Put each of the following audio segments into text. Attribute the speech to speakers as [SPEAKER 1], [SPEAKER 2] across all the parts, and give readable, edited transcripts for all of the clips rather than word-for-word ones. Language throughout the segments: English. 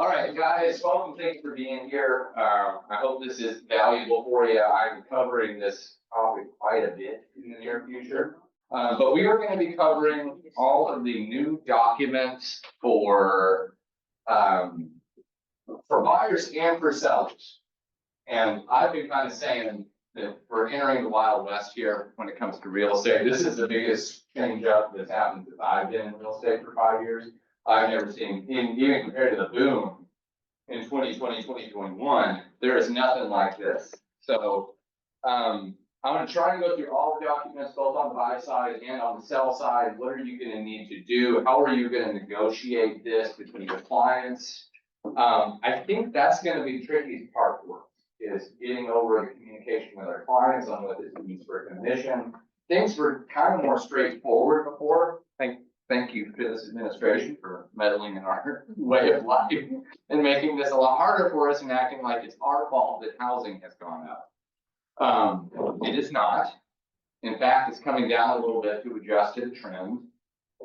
[SPEAKER 1] All right, guys, welcome. Thanks for being here. I hope this is valuable for you. I'm covering this probably quite a bit in the near future. But we are going to be covering all of the new documents for buyers and for sellers. And I've been kind of saying that we're entering the Wild West here when it comes to real estate. This is the biggest change up that's happened since I've been in real estate for 5 years. I've never seen, even compared to the boom in 2020, 2021, there is nothing like this. So I'm going to try and go through all the documents, both on the buy side and on the sell side. What are you going to need to do? How are you going to negotiate this between your clients? I think that's going to be the trickiest part for us, is getting over the communication with our clients on what this means for a commission. Things were kind of more straightforward before. Thank you to this administration for meddling in our way of life and making this a lot harder for us and acting like it's our fault that housing has gone up. It is not. In fact, it's coming down a little bit to adjust to the trend.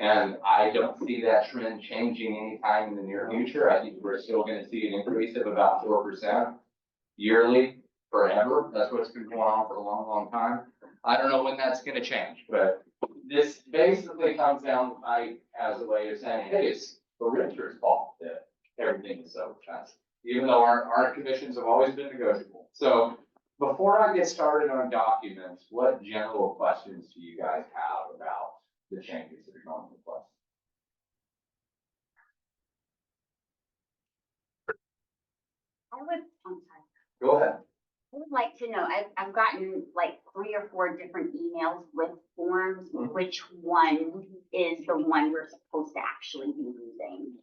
[SPEAKER 1] And I don't see that trend changing anytime in the near future. I think we're still going to see an increase of about 4% yearly forever. That's what's been going on for a long, long time. I don't know when that's going to change, but this basically comes down as a way of saying, hey, it's the realtor's fault that everything is so expensive, even though our commissions have always been negotiable. So before I get started on documents, what general questions do you guys have about the changes that are going into place? Go ahead.
[SPEAKER 2] I would like to know, I've gotten like 3 or 4 different emails with forms. Which one is the one we're supposed to actually be using?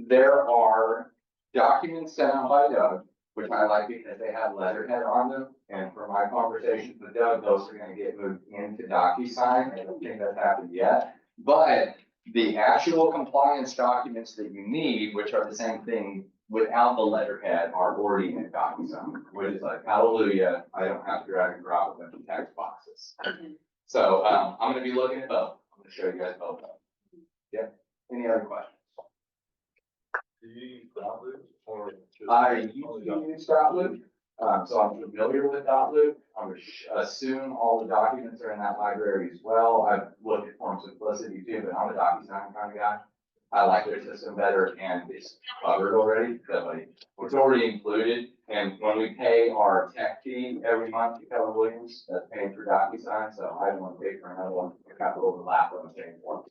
[SPEAKER 1] There are documents sent out by Doug, which I like because they have letterhead on them. And from my conversations with Doug, those are going to get moved into DocuSign. I don't think that's happened yet. But the actual compliance documents that you need, which are the same thing without the letterhead, are already in DocuSign, which is like, hallelujah, I don't have to drag and drop a bunch of text boxes. So I'm going to be looking at both. I'm going to show you guys both of them. Yeah. Any other questions?
[SPEAKER 3] Do you use Dotloop or?
[SPEAKER 1] I use Dotloop, so I'm familiar with Dotloop. I'm going to assume all the documents are in that library as well. I've looked at Form Simplicity too, but I'm a DocuSign kind of guy. I like their system better, and it's covered already. So it's already included. And when we pay our tech fee every month to Keller Williams, that's paying for DocuSign. So I don't want to pay for another one. I kind of overlap what I'm paying for.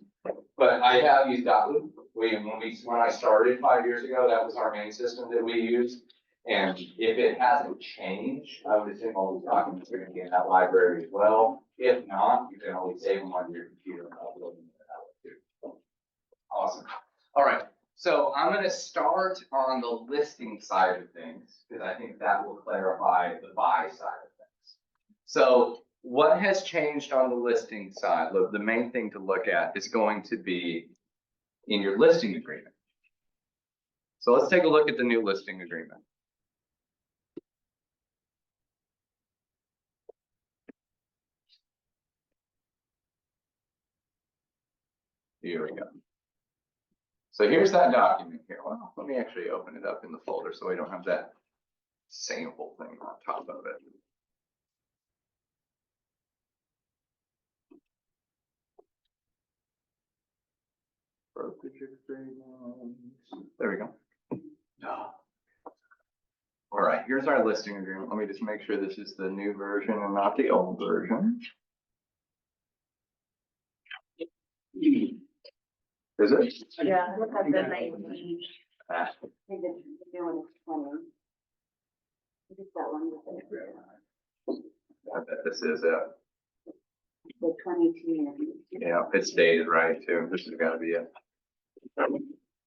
[SPEAKER 1] But I have used Dotloop. When I started 5 years ago, that was our main system that we used. And if it hasn't changed, I would assume all these documents are going to be in that library as well. If not, you can always save them on your computer and upload them that way too. Awesome. All right. So I'm going to start on the listing side of things because I think that will clarify the buy side of things. So what has changed on the listing side? Look, the main thing to look at is going to be in your listing agreement. So let's take a look at the new listing agreement. Here we go. So here's that document here. Well, let me actually open it up in the folder so we don't have that sample thing on top of it. Brokerage agreement. There we go. All right, here's our listing agreement. Let me just make sure this is the new version and not the old version. Is it?
[SPEAKER 2] Yeah, look at the 19. I think it's new one is 20. Just that one with it.
[SPEAKER 1] I bet this is it.
[SPEAKER 2] The 22.
[SPEAKER 1] Yeah, it's dated right too. This has got to be it.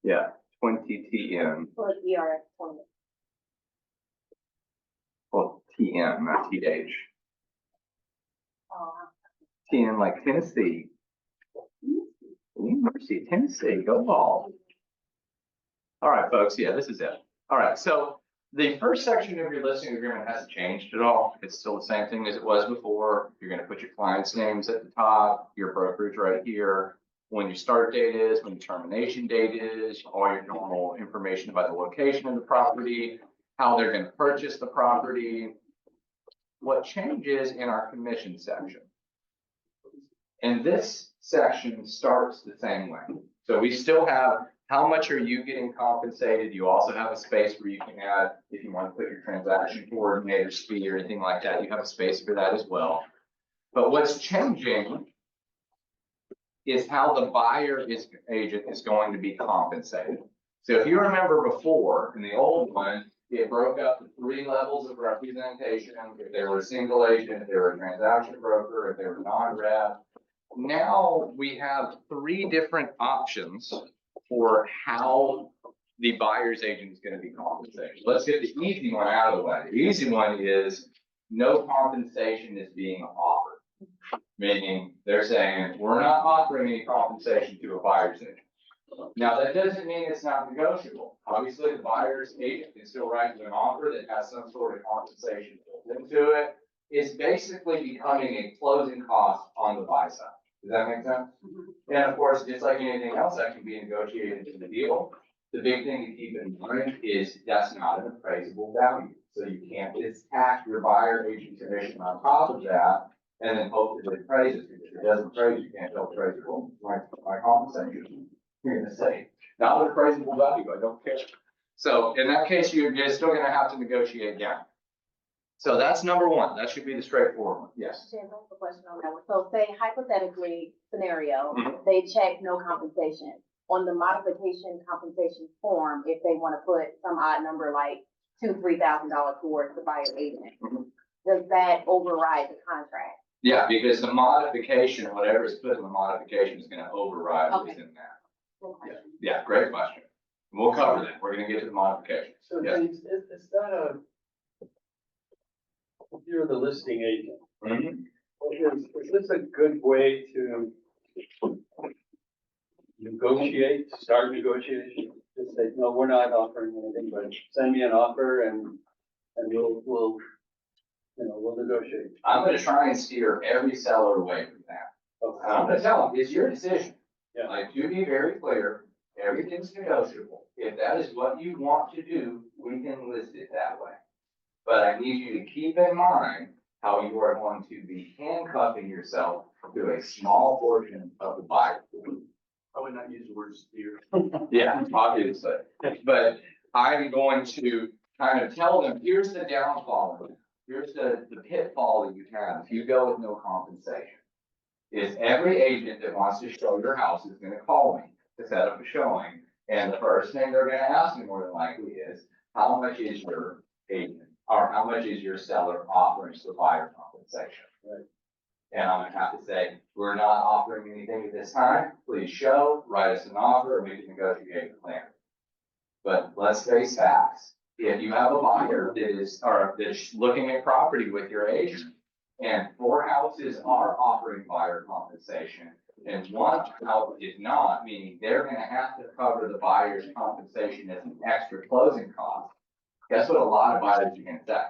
[SPEAKER 1] Yeah, 20 TM.
[SPEAKER 2] Or ERS 20.
[SPEAKER 1] Well, TM, not TH.
[SPEAKER 2] Oh.
[SPEAKER 1] TM like Tennessee. University of Tennessee, go ball. All right, folks. Yeah, this is it. All right. So the first section of your listing agreement hasn't changed at all. It's still the same thing as it was before. You're going to put your clients' names at the top, your brokerage right here. when your start date is, when your termination date is, all your normal information about the location of the property, how they're gonna purchase the property. What changes in our commission section? And this section starts the same way. So we still have, how much are you getting compensated? You also have a space where you can add, if you want to put your transaction coordinator's fee or anything like that, you have a space for that as well. But what's changing is how the agent is going to be compensated. So if you remember before, in the old one, it broke up to 3 levels of representation. If they were a single agent, if they were a transaction broker, if they were non-rep. Now we have 3 different options for how the buyer's agent is going to be compensated. Let's get the easy one out of the way. The easy one is no compensation is being offered. Meaning they're saying, we're not offering any compensation to a buyer's agent. Now, that doesn't mean it's not negotiable. Obviously, the buyer's agent can still write you an offer that has some sort of compensation built into it. It's basically becoming a closing cost on the buy side. Does that make sense? And of course, just like anything else that can be negotiated in the deal, the big thing to keep in mind is that's not an appraisable value. So you can't just tack your buyer agent commission on top of that and then hope that it appraises. If it doesn't appraise, you can't tell appraisable. My compensation. You're gonna say, not an appraisable value, I don't care. So in that case, you're still gonna have to negotiate down. So that's number 1. That should be the straightforward one. Yes.
[SPEAKER 4] Jim, I have a question on that one. So say hypothetically scenario,
[SPEAKER 1] Mhm.
[SPEAKER 4] they check no compensation. On the modification compensation form, if they want to put some odd number like $2,000-3,000 towards the buyer agent,
[SPEAKER 1] Mhm.
[SPEAKER 4] does that override the contract?
[SPEAKER 1] Yeah, because the modification, whatever is put in the modification is gonna override
[SPEAKER 4] Okay.
[SPEAKER 1] what's in that. Yeah, great question. We'll cover that. We're gonna get to the modifications.
[SPEAKER 3] So
[SPEAKER 1] Yes.
[SPEAKER 3] it's not if you're the listing agent,
[SPEAKER 1] Mhm.
[SPEAKER 3] is this a good way to start negotiation? Just say, no, we're not offering anything, but send me an offer and we'll negotiate.
[SPEAKER 1] I'm gonna try and steer every seller away from that. And I'm gonna tell them, it's your decision.
[SPEAKER 3] Yeah.
[SPEAKER 1] Like, to be very clear, everything's negotiable. If that is what you want to do, we can list it that way. But I need you to keep in mind how you are going to be handcuffing yourself to a small portion of the buyer.
[SPEAKER 3] I would not use the word steer.
[SPEAKER 1] Yeah, obviously. But I'm going to kind of tell them, here's the downfall. Here's the pitfall that you have if you go with no compensation. Is every agent that wants to show your house is gonna call me to set up a showing. And the first thing they're gonna ask me more than likely is, how much is your agent? Or how much is your seller offering for buyer compensation?
[SPEAKER 3] Right.
[SPEAKER 1] And I'm gonna have to say, we're not offering anything at this time. Please show, write us an offer, and we can negotiate the plan. But let's face facts. If you have a buyer that's looking at property with your agent, and 4 houses are offering buyer compensation, and 1 house is not, meaning they're gonna have to cover the buyer's compensation as an extra closing cost. Guess what a lot of buyers are gonna say?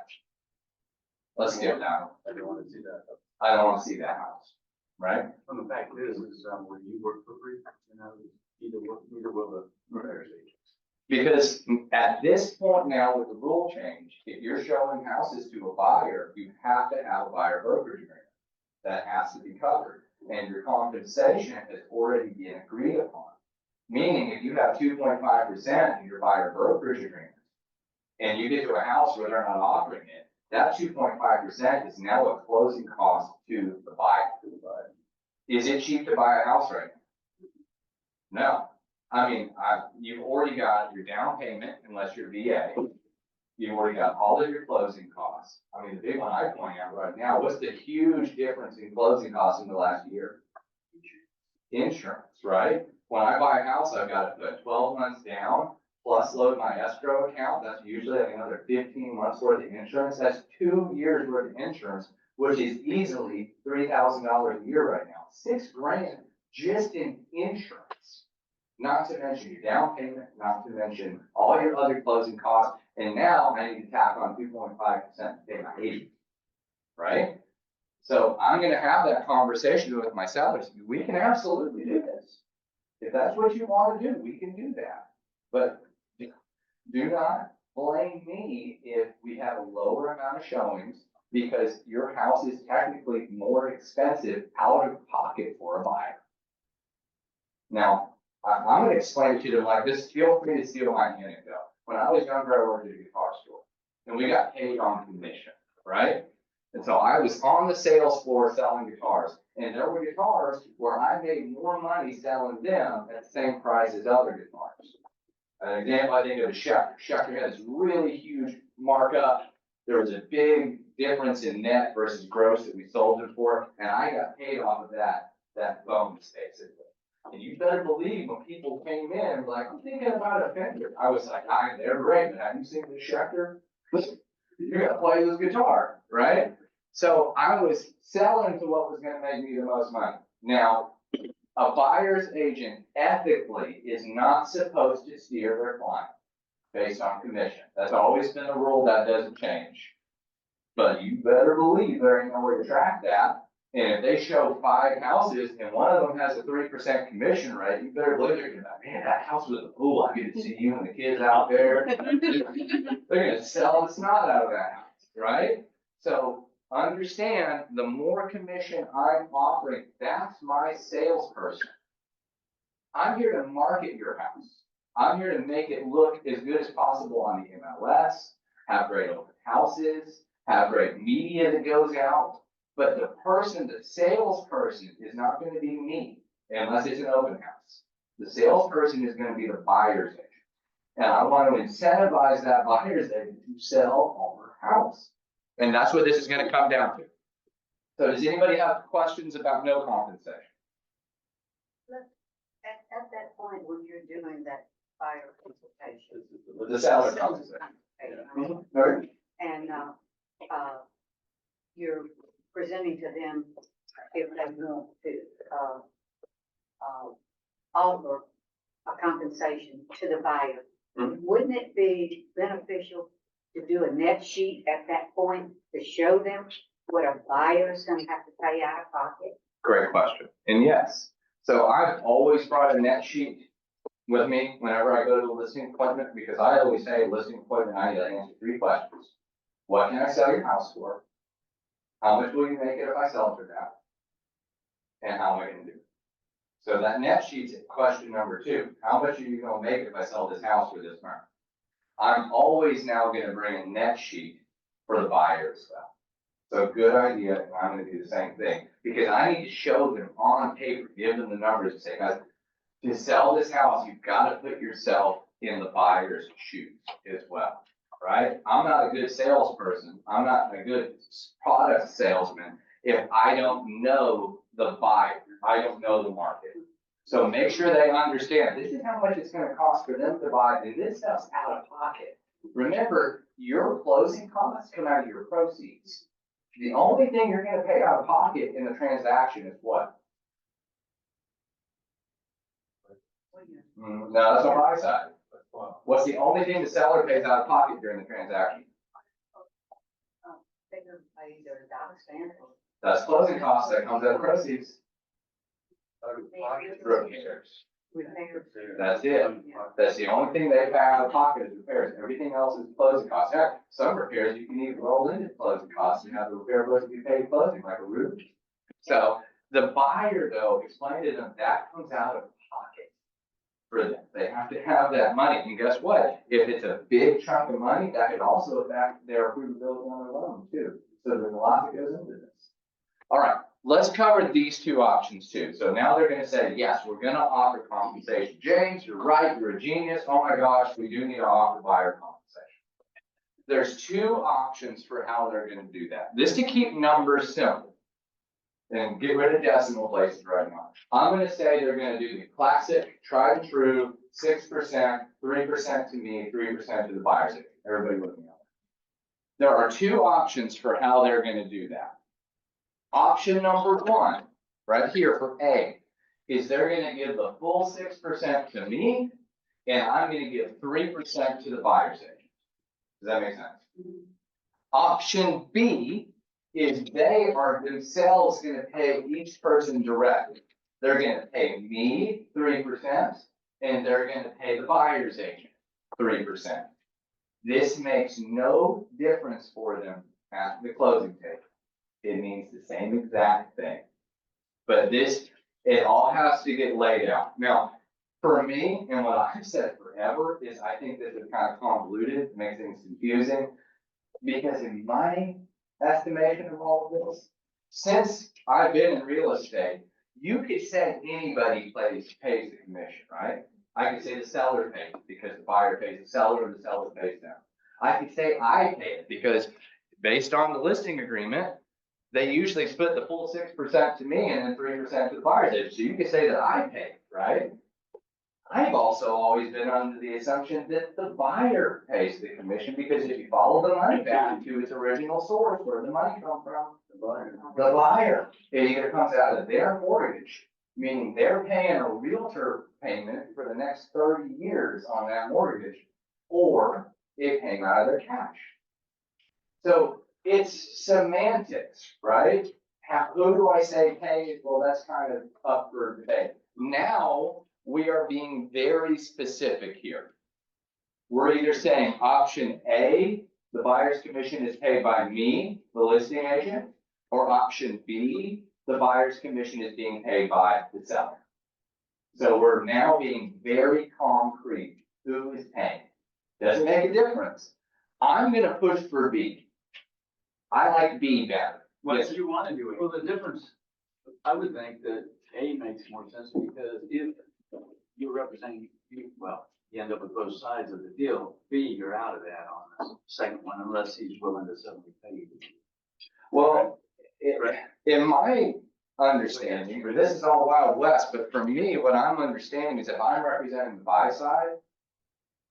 [SPEAKER 1] Let's skip that one.
[SPEAKER 3] I don't want to see that.
[SPEAKER 1] I don't wanna see that house, right?
[SPEAKER 3] And the fact is when you work for free, neither will the buyer's agents.
[SPEAKER 1] Because at this point now with the rule change, if you're showing houses to a buyer, you have to have a buyer brokerage agreement. That has to be covered, and your compensation has already been agreed upon. Meaning if you have 2.5% in your buyer brokerage agreement, and you get to a house where they're not offering it, that 2.5% is now a closing cost to the buyer. Is it cheap to buy a house right now? No. I mean, you've already got your down payment, unless you're VA. You've already got all of your closing costs. I mean, the big one I point out right now, what's the huge difference in closing costs in the last year? Insurance, right? When I buy a house, I've got to put 12 months down, plus load my escrow account. That's usually like another 15 months worth of insurance. That's 2 years worth of insurance, which is easily $3,000 a year right now. $6,000 just in insurance. Not to mention your down payment, not to mention all your other closing costs, and now I need to tack on 2.5% to pay my agent, right? So I'm gonna have that conversation with my sellers. We can absolutely do this. If that's what you want to do, we can do that. But do not blame me if we have a lower amount of showings, because your house is technically more expensive out of pocket for a buyer. Now, I'm gonna explain it to them like this, feel free to steal my anecdote. When I was younger, I worked at a guitar store, and we got paid on commission, right? And so I was on the sales floor selling guitars, and there were guitars where I made more money selling them at the same price as other guitars. An example, I think of a Schecter. Schecter had this really huge markup. There was a big difference in net versus gross that we sold it for, and I got paid off of that bonus basically. And you better believe when people came in, like, I'm thinking about a Fender. I was like, they're great, but have you seen the Schecter? You're gonna play this guitar, right? So I was selling to what was gonna make me the most money. Now, a buyer's agent ethically is not supposed to steer their client based on commission. That's always been a rule, that doesn't change. But you better believe there ain't no way to track that. And if they show 5 houses and one of them has a 3% commission rate, you better believe they're gonna be like, man, that house with the pool, I get to see you and the kids out there. They're gonna sell the snot out of that house, right? So understand, the more commission I'm offering, that's my salesperson. I'm here to market your house. I'm here to make it look as good as possible on the MLS, have great open houses, have great media that goes out. But the person, the salesperson is not going to be me unless it's an open house. The salesperson is going to be the buyer's agent. And I want to incentivize that buyer's agent to sell our house. And that's what this is going to come down to. So does anybody have questions about no compensation?
[SPEAKER 5] At that point, when you're doing that buyer consultation.
[SPEAKER 1] The seller compensation.
[SPEAKER 5] consultation,
[SPEAKER 1] All right.
[SPEAKER 5] And, you're presenting to them if they want to, offer a compensation to the buyer.
[SPEAKER 1] Mhm.
[SPEAKER 5] Wouldn't it be beneficial to do a net sheet at that point to show them what a buyer's gonna have to pay out of pocket?
[SPEAKER 1] Great question. And yes, so I've always brought a net sheet with me whenever I go to a listing appointment, because I always say listing appointment, I need to answer 3 questions. What can I sell your house for? How much will you make it if I sell it for that? And how am I gonna do it? So that net sheet's question number 2. How much are you gonna make if I sell this house for this amount? I'm always now gonna bring a net sheet for the buyer as well. So good idea, and I'm gonna do the same thing, because I need to show them on paper, give them the numbers and say, guys, to sell this house, you've gotta put yourself in the buyer's shoes as well, right? I'm not a good salesperson, I'm not a good product salesman if I don't know the buyer, I don't know the market. So make sure they understand, this is how much it's gonna cost for them to buy, and this stuff's out of pocket. Remember, your closing costs come out of your proceeds. The only thing you're gonna pay out of pocket in the transaction is what? No, that's on my side. What's the only thing the seller pays out of pocket during the transaction?
[SPEAKER 5] They're gonna pay their dollar stand.
[SPEAKER 1] That's closing costs, that comes out of proceeds.
[SPEAKER 5] Repairs.
[SPEAKER 1] That's it. That's the only thing they pay out of pocket is repairs. Everything else is closing costs. Heck, some repairs you can even roll into closing costs and have the repair budget be paid closing, like a roof. So the buyer, though, explain to them that comes out of pocket for them. They have to have that money. And guess what? If it's a big chunk of money, that could also affect their approvability on their loan too. So there's a lot that goes into this. All right. Let's cover these 2 options too. So now they're gonna say, yes, we're gonna offer compensation. James, you're right, you're a genius. Oh my gosh, we do need to offer buyer compensation. There's 2 options for how they're gonna do that. This to keep numbers simple and get rid of decimal places right now. I'm gonna say they're gonna do the classic, tried and true, 6%, 3% to me, 3% to the buyer's agent. Everybody looking at it. There are 2 options for how they're gonna do that. Option number 1, right here for A, is they're gonna give the full 6% to me, and I'm gonna give 3% to the buyer's agent. Does that make sense? Option B is they are themselves gonna pay each person directly. they're gonna pay me 3%, and they're gonna pay the buyer's agent 3%. This makes no difference for them at the closing table. It means the same exact thing. But this, it all has to get laid out. Now, for me, and what I've said forever, is I think this is kind of convoluted, makes things confusing. Because in my estimation of all of this, since I've been in real estate, you could say anybody pays the commission, right? I could say the seller pays it because the buyer pays the seller and the seller pays them. I could say I pay it because based on the listing agreement, they usually split the full 6% to me and then 3% to the buyer's agent. So you could say that I pay, right? I've also always been under the assumption that the buyer pays the commission because if you follow the money back to its original source, where the money comes from? The buyer. It either comes out of their mortgage, meaning they're paying a realtor payment for the next 30 years on that mortgage, or it came out of their cash. So it's semantics, right? Who do I say pays? Well, that's kind of up for debate. Now, we are being very specific here. We're either saying option A, the buyer's commission is paid by me, the listing agent, or option B, the buyer's commission is being paid by the seller. So we're now being very concrete. Who is paying? Doesn't make a difference. I'm gonna push for B. I like B better.
[SPEAKER 3] What
[SPEAKER 1] Yes.
[SPEAKER 3] do you want to do? Well, the difference, I would think that A makes more sense because if you're representing, you end up with both sides of the deal. B, you're out of that on the second one unless he's willing to suddenly pay you.
[SPEAKER 1] Well, in my understanding, or this is all Wild West, but for me, what I'm understanding is if I'm representing the buy side,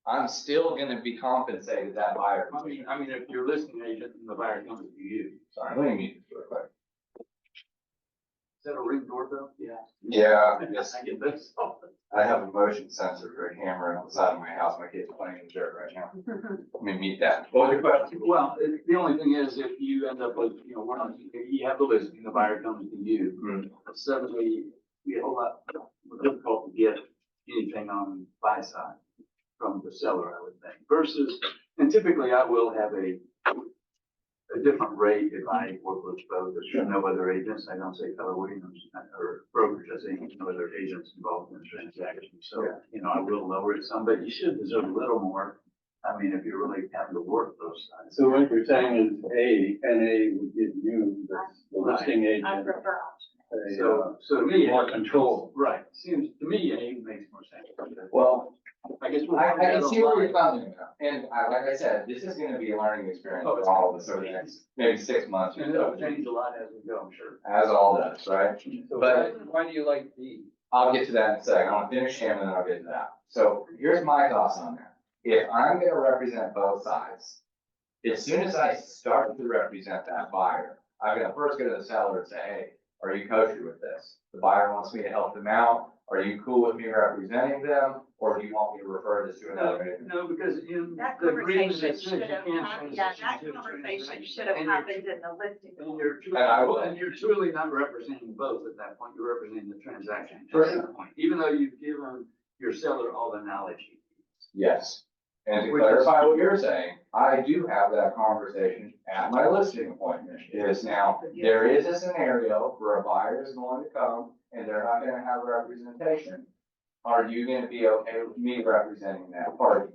[SPEAKER 1] I'm still gonna be compensated that buyer.
[SPEAKER 3] I mean, if you're listing agent and the buyer comes to you.
[SPEAKER 1] Sorry, let me mute this real quick.
[SPEAKER 3] Is that a ring doorbell? Yeah.
[SPEAKER 1] Yeah, yes,
[SPEAKER 3] I get this.
[SPEAKER 1] I have a motion sensor for a camera on the side of my house. My kid's playing in the dirt right now. Let me mute that. What was your question?
[SPEAKER 3] Well, the only thing is if you end up with, you have the listing, the buyer comes to you, suddenly we a whole lot more difficult to get anything on buy side from the seller, I would think, versus, and typically I will have a different rate if I work with both. There's no other agents. I don't say Keller Williams or brokers. I say no other agents involved in the transaction. So, I will lower it some, but you should deserve a little more. I mean, if you're really having to work those sides.
[SPEAKER 6] So what you're saying is NA would give you, the listing
[SPEAKER 4] I
[SPEAKER 6] agent,
[SPEAKER 4] prefer option.
[SPEAKER 3] So to me,
[SPEAKER 6] more control.
[SPEAKER 3] right. Seems to me, A makes more sense.
[SPEAKER 1] Well,
[SPEAKER 3] I guess
[SPEAKER 1] I can see where you're coming from. And like I said, this is gonna be a learning experience for all of us over the next maybe 6 months or
[SPEAKER 3] And it'll
[SPEAKER 1] so,
[SPEAKER 3] change a lot as we go, I'm sure.
[SPEAKER 1] as all does, right?
[SPEAKER 3] So
[SPEAKER 1] But-
[SPEAKER 3] why do you like D?
[SPEAKER 1] I'll get to that in a second. I want to finish him and then I'll get to that. So here's my thoughts on that. If I'm gonna represent both sides, as soon as I start to represent that buyer, I'm gonna first go to the seller and say, hey, are you kosher with this? The buyer wants me to help them out. Are you cool with me representing them? Or do you want me to refer this to another agent?
[SPEAKER 3] No, because
[SPEAKER 7] That
[SPEAKER 3] the agreement
[SPEAKER 7] conversation
[SPEAKER 3] that says you
[SPEAKER 7] should have
[SPEAKER 3] can't
[SPEAKER 7] happened,
[SPEAKER 3] transition
[SPEAKER 7] that
[SPEAKER 3] to the
[SPEAKER 7] conversation
[SPEAKER 3] transaction.
[SPEAKER 7] should have
[SPEAKER 3] And you're-
[SPEAKER 7] happened in the listing.
[SPEAKER 3] And you're truly,
[SPEAKER 1] And I will.
[SPEAKER 3] and you're truly not representing both at that point, you're representing the transaction at
[SPEAKER 1] Sure.
[SPEAKER 3] that point, even though you've given your seller all the knowledge. he needs.
[SPEAKER 1] Yes. And to
[SPEAKER 3] Which is-
[SPEAKER 1] clarify what you're saying, I do have that conversation at my listing appointment. Is now, there is a scenario where a buyer is going to come and they're not gonna have representation. Are you gonna be okay with me representing that party?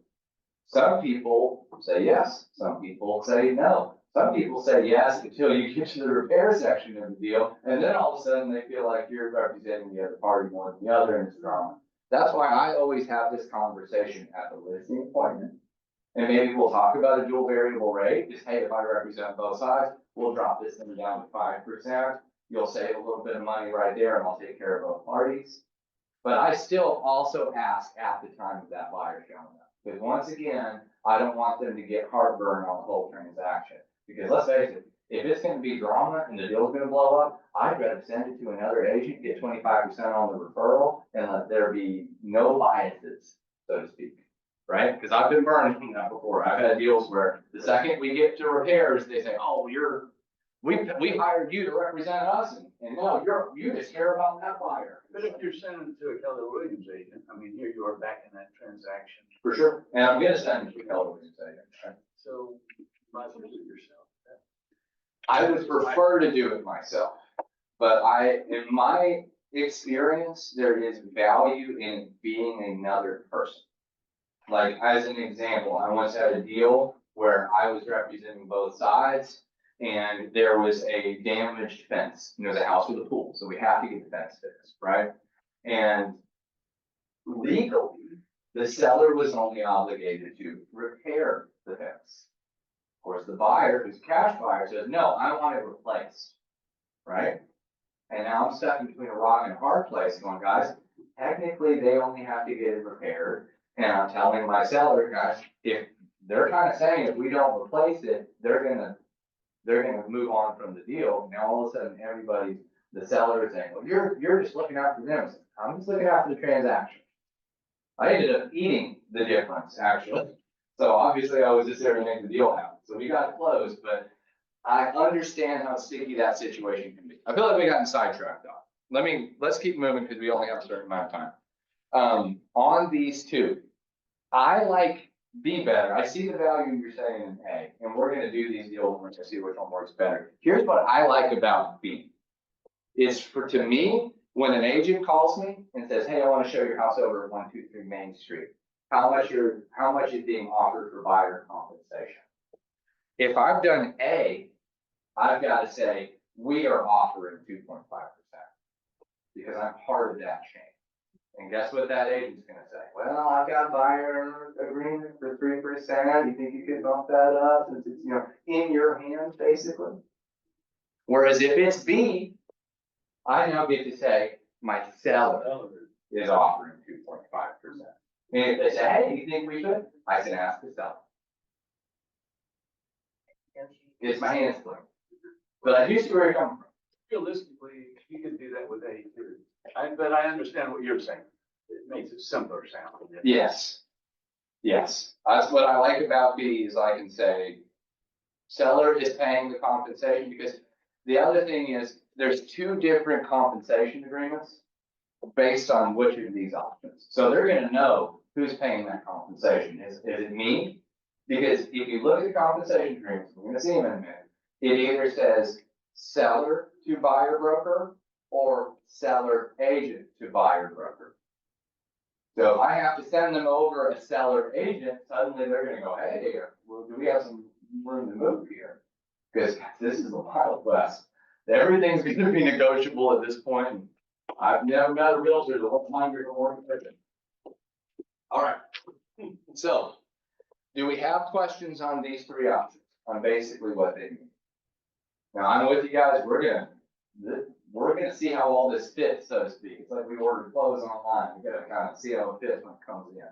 [SPEAKER 1] Some people say yes, some people say no. Some people say yes until you get to the repair section of the deal, and then all of a sudden they feel like you're representing the other party more than the other, and it's drama. That's why I always have this conversation at the listing appointment. And maybe we'll talk about a dual variable rate, just, hey, if I represent both sides, we'll drop this thing down to 5%. You'll save a little bit of money right there, and I'll take care of both parties. But I still also ask at the time of that buyer showing up. Because once again, I don't want them to get heartburn on the whole transaction. Because let's face it, if it's gonna be drama and the deal's gonna blow up, I'd rather send it to another agent, get 25% on the referral, and let there be no biases, so to speak. Right? Because I've been burned from that before. I've had deals where the second we get to repairs, they say, oh, you're we hired you to represent us and no, you just care about that buyer.
[SPEAKER 3] But if you're sending it to a Keller Williams agent, I mean, here you are back in that transaction.
[SPEAKER 1] For sure. And I'm gonna send it to Keller Williams agent.
[SPEAKER 3] So you might as well do it yourself.
[SPEAKER 1] I would prefer to do it myself, but in my experience, there is value in being another person. Like, as an example, I once had a deal where I was representing both sides and there was a damaged fence. There's a house with a pool, so we have to get the fence fixed, right? And legally, the seller was only obligated to repair the fence. Of course, the buyer, who's a cash buyer, says, no, I want it replaced, right? And now I'm stuck between a rock and a hard place going, guys, technically they only have to get it repaired. And I'm telling my seller, guys, if they're kind of saying if we don't replace it, they're gonna move on from the deal. Now all of a sudden the seller is saying, well, you're just looking after them. I'm just looking after the transaction. I ended up eating the difference, actually. So obviously I was just there to make the deal happen. So we got it closed, but I understand how sticky that situation can be. I feel like we got sidetracked though. Let's keep moving because we only have a certain amount of time. On these two, I like B better. I see the value you're saying in A, and we're gonna do these deals and we're gonna see which one works better. Here's what I like about B. Is to me, when an agent calls me and says, hey, I want to show your house over at 123 Main Street, how much is being offered for buyer compensation? If I've done A, I've got to say, we are offering 2.5% because I'm part of that chain. And guess what that agent's gonna say? Well, I've got a buyer agreement for 3%. You think you could bump that up since it's, in your hands, basically? Whereas if it's B, I now get to say, my seller is offering 2.5%. And if they say, hey, you think we should? I can ask the seller. It's my hands clean. But I do see where you're coming from.
[SPEAKER 3] Realistically, you could do that with A too. But I understand what you're saying. It makes it simpler sound.
[SPEAKER 1] Yes. Yes. That's what I like about B is I can say, seller is paying the compensation because the other thing is there's two different compensation agreements based on which of these options. So they're gonna know who's paying that compensation. Is it me? Because if you look at the compensation agreements, we're gonna see them in a minute, it either says seller to buyer broker or seller agent to buyer broker. So if I have to send them over a seller agent, suddenly they're gonna go, hey, well, do we have some room to move here? Because this is a Wild West. Everything's gonna be negotiable at this point. I've never met a realtor that won't mind your work with it. All right. So, do we have questions on these three options, on basically what they mean? Now, I'm with you guys. We're gonna see how all this fits, so to speak. It's like we ordered clothes online. We gotta kind of see how it fits when it comes in.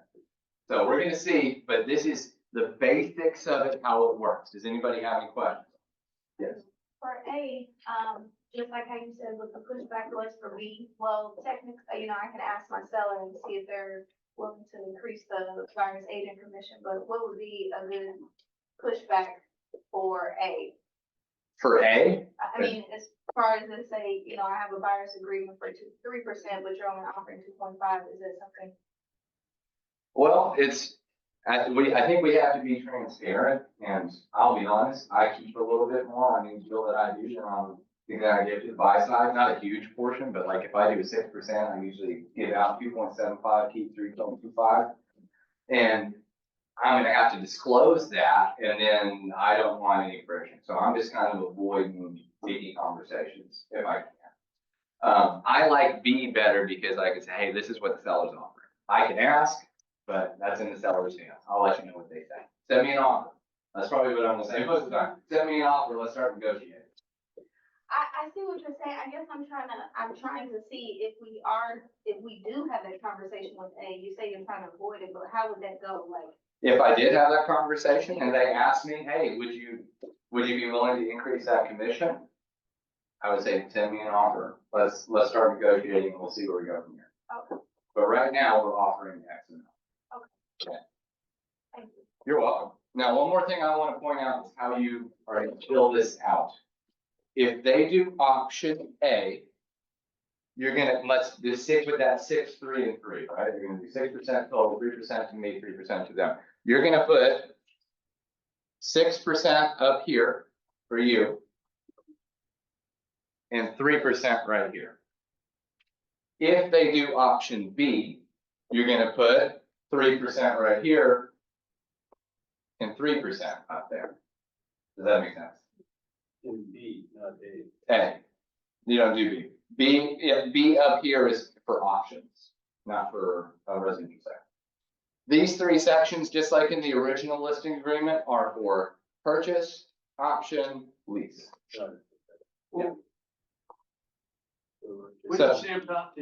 [SPEAKER 1] So we're gonna see, but this is the basics of it, how it works. Does anybody have any questions? Yes.
[SPEAKER 7] For A, just like how you said what the pushback was for B, well, technically, I can ask my seller and see if they're willing to increase the buyer's agent commission, but what would be a good pushback for A?
[SPEAKER 1] For A?
[SPEAKER 7] I mean, as far as let's say, I have a buyer's agreement for 3%, but you're only offering 2.5, is that something?
[SPEAKER 1] Well, I think we have to be transparent, and I'll be honest, I keep a little bit more on each deal that I do than I give to the buy side. Not a huge portion, but like if I do 6%, I usually give out 2.75, keep 3.25. And I'm gonna have to disclose that, and then I don't want any friction. So I'm just kind of avoiding sticky conversations if I can. I like B better because I can say, hey, this is what the seller's offering. I can ask, but that's in the seller's hands. I'll let you know what they say. Send me an offer. That's probably what I'm gonna say most of the time. Send me an offer, let's start negotiating.
[SPEAKER 7] I see what you're saying. I guess I'm trying to see if we do have that conversation with A, you say you're trying to avoid it, but how would that go? Like,
[SPEAKER 1] If I did have that conversation and they asked me, hey, would you be willing to increase that commission? I would say, send me an offer. Let's start negotiating and we'll see where we go from here.
[SPEAKER 7] okay,
[SPEAKER 1] But right now, we're offering X amount.
[SPEAKER 7] okay. Thank you.
[SPEAKER 1] You're welcome. Now, one more thing I want to point out is how you are going to fill this out. if they do option A, you're gonna, let's just stick with that 6, 3, and 3, right? You're gonna do 6% total, 3% to me, 3% to them. You're gonna put 6% up here for you and 3% right here. If they do option B, you're gonna put 3% right here and 3% up there. Does that make sense?
[SPEAKER 6] In B, not A.
[SPEAKER 1] A, you don't do B. B, yeah, B up here is for options, not for a residential section. These 3 sections, just like in the original listing agreement, are for purchase, option, lease.
[SPEAKER 6] Got it.
[SPEAKER 1] Yeah.
[SPEAKER 3] What did you say about,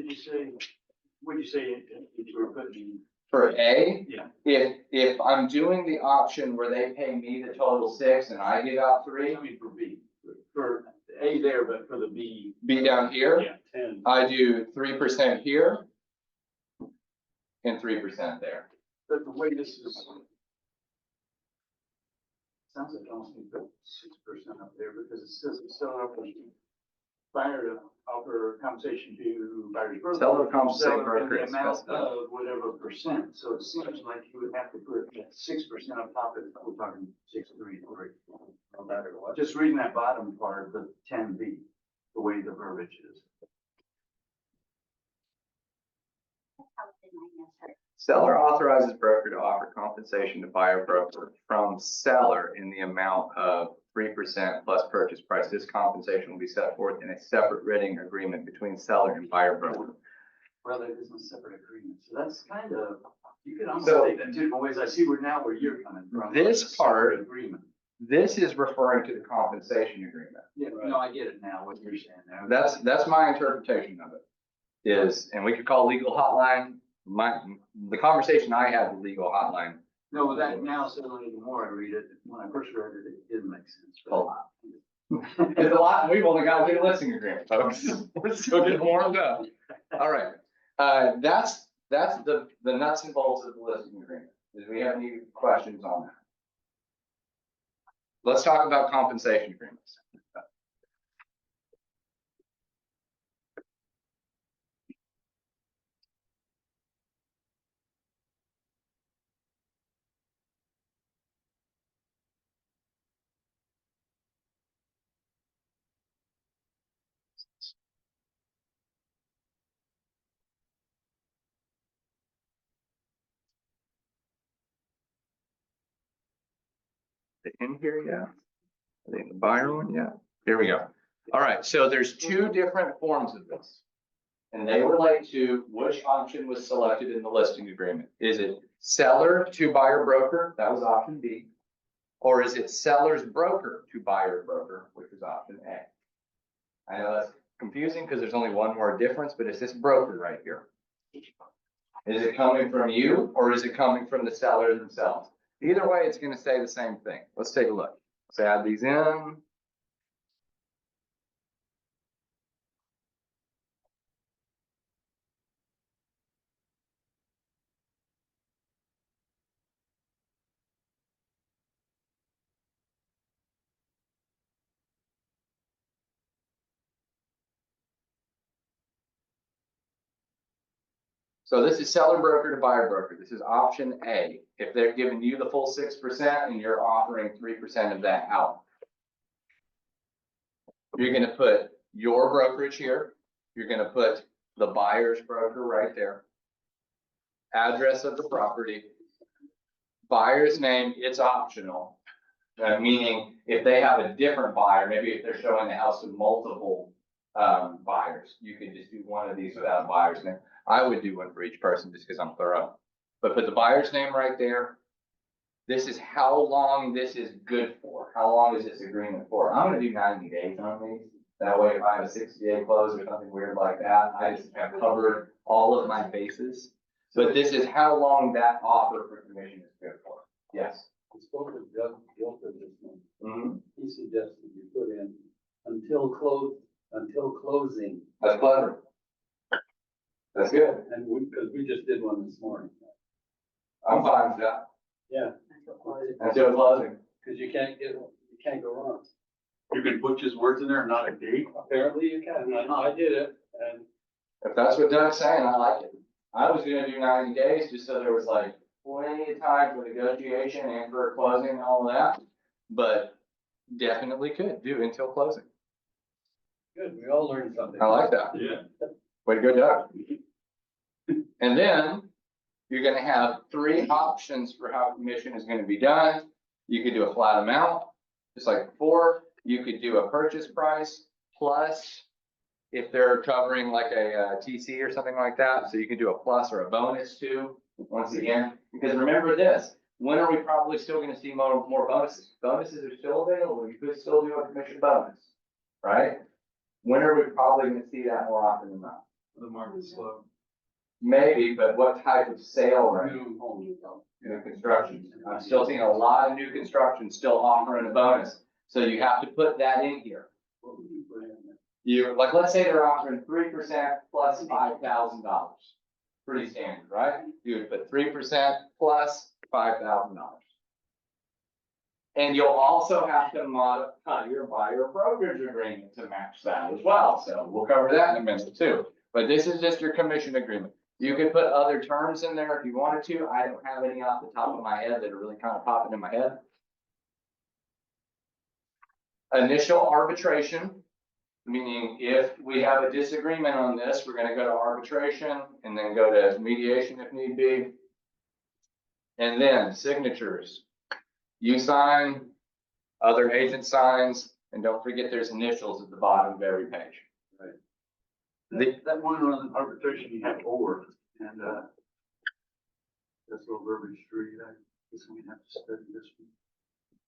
[SPEAKER 3] what did you say that you were putting?
[SPEAKER 1] For A,
[SPEAKER 3] Yeah.
[SPEAKER 1] if I'm doing the option where they pay me the total 6 and I give out 3,
[SPEAKER 3] I mean, for B, for A there, but for the B.
[SPEAKER 1] B down here,
[SPEAKER 3] Yeah.
[SPEAKER 6] 10.
[SPEAKER 1] I do 3% here and 3% there.
[SPEAKER 3] But the way this is. Sounds like almost need to put 6% up there because it says the seller offers buyer to offer compensation to buyer's broker.
[SPEAKER 1] Seller compensate
[SPEAKER 3] Seller in
[SPEAKER 1] broker
[SPEAKER 3] the
[SPEAKER 1] is
[SPEAKER 3] amount
[SPEAKER 1] specified.
[SPEAKER 3] of whatever percent. So it seems like you would have to put 6% on top of it. We're talking 6, 3, 3.
[SPEAKER 6] No matter what.
[SPEAKER 3] Just reading that bottom part, the 10B, the way the verbiage is.
[SPEAKER 2] How did my notes hurt?
[SPEAKER 1] Seller authorizes broker to offer compensation to buyer broker from seller in the amount of 3% plus purchase price. This compensation will be set forth in a separate written agreement between seller and buyer broker.
[SPEAKER 3] Well, that isn't a separate agreement. So that's kind of, you could almost
[SPEAKER 1] So-
[SPEAKER 3] take that two different ways. I see where you're coming from.
[SPEAKER 1] This
[SPEAKER 3] It's a separate
[SPEAKER 1] part-
[SPEAKER 3] Agreement.
[SPEAKER 1] This is referring to the compensation agreement.
[SPEAKER 3] Yeah, no, I get it now, what you're saying there.
[SPEAKER 1] That's my interpretation of it. Is, and we could call legal hotline, the conversation I had with legal hotline.
[SPEAKER 3] No, that now, so the more I read it, when I first read it, it didn't make sense.
[SPEAKER 1] A lot. It's a lot, we've only got a listing agreement, folks. We're still getting warmed up. All right, that's the nuts and bolts of the listing agreement. Do we have any questions on that? Let's talk about compensation agreements. In here yet? Are they in the buyer one yet? Here we go. All right, so there's 2 different forms of this. And they relate to which option was selected in the listing agreement. Is it seller to buyer broker? That was option B. Or is it seller's broker to buyer broker, which is option A? I know that's confusing because there's only one word difference, but it's this broker right here. Is it coming from you or is it coming from the seller themselves? Either way, it's gonna say the same thing. Let's take a look. Let's add these in. So this is seller broker to buyer broker. This is option A. If they're giving you the full 6% and you're offering 3% of that out. You're gonna put your brokerage here. You're gonna put the buyer's broker right there. Address of the property. Buyer's name, it's optional. Meaning if they have a different buyer, maybe if they're showing the house to multiple buyers, you could just do one of these without a buyer's name. I would do one for each person just because I'm thorough. But put the buyer's name right there. This is how long this is good for. How long is this agreement for? I'm gonna do 90 days on these. That way, if I have a 60-day close or something weird like that, I just have covered all of my bases. But this is how long that offer for commission is good for. Yes.
[SPEAKER 6] I spoke with Doug Gilford this morning.
[SPEAKER 1] Mhm.
[SPEAKER 6] He suggested you put in until closing.
[SPEAKER 1] That's clever. That's good.
[SPEAKER 6] And because we just did one this morning.
[SPEAKER 1] I'm fine with that.
[SPEAKER 6] Yeah.
[SPEAKER 1] Until closing.
[SPEAKER 6] Because you can't go wrong.
[SPEAKER 3] You can put just words in there and not a date.
[SPEAKER 6] Apparently you can, I did it, and
[SPEAKER 1] If that's what Doug's saying, I like it. I was gonna do 90 days just so there was like plenty of time for negotiation and for closing and all of that. But definitely could do until closing.
[SPEAKER 6] good, we all learned something.
[SPEAKER 1] I like that.
[SPEAKER 3] Yeah.
[SPEAKER 1] Way to go, Doug. And then you're gonna have three options for how commission is gonna be done. You could do a flat amount, just like before. You could do a purchase price plus if they're covering like a TC or something like that. So you could do a plus or a bonus too, once again. Because remember this, when are we probably still gonna see more bonuses? Bonuses are still available. You could still do a commission bonus, right? When are we probably gonna see that more often than not?
[SPEAKER 3] The market's slow.
[SPEAKER 1] Maybe, but what type of sale rate?
[SPEAKER 6] New home.
[SPEAKER 1] New construction. I'm still seeing a lot of new construction still offering a bonus. So you have to put that in here.
[SPEAKER 6] What would you put in there?
[SPEAKER 1] You, like, let's say they're offering 3% plus $5,000. Pretty standard, right? You would put 3% plus $5,000. And you'll also have to modify your buyer brokerage agreement to match that as well. So we'll cover that in a minute too. But this is just your commission agreement. You could put other terms in there if you wanted to. I don't have any off the top of my head that are really kind of popping in my head. Initial arbitration, meaning if we have a disagreement on this, we're gonna go to arbitration and then go to mediation if need be. And then signatures. You sign, other agent signs, and don't forget there's initials at the bottom of every page.
[SPEAKER 3] That one on arbitration you have over, and, that's over River Street, I guess we have to study this one.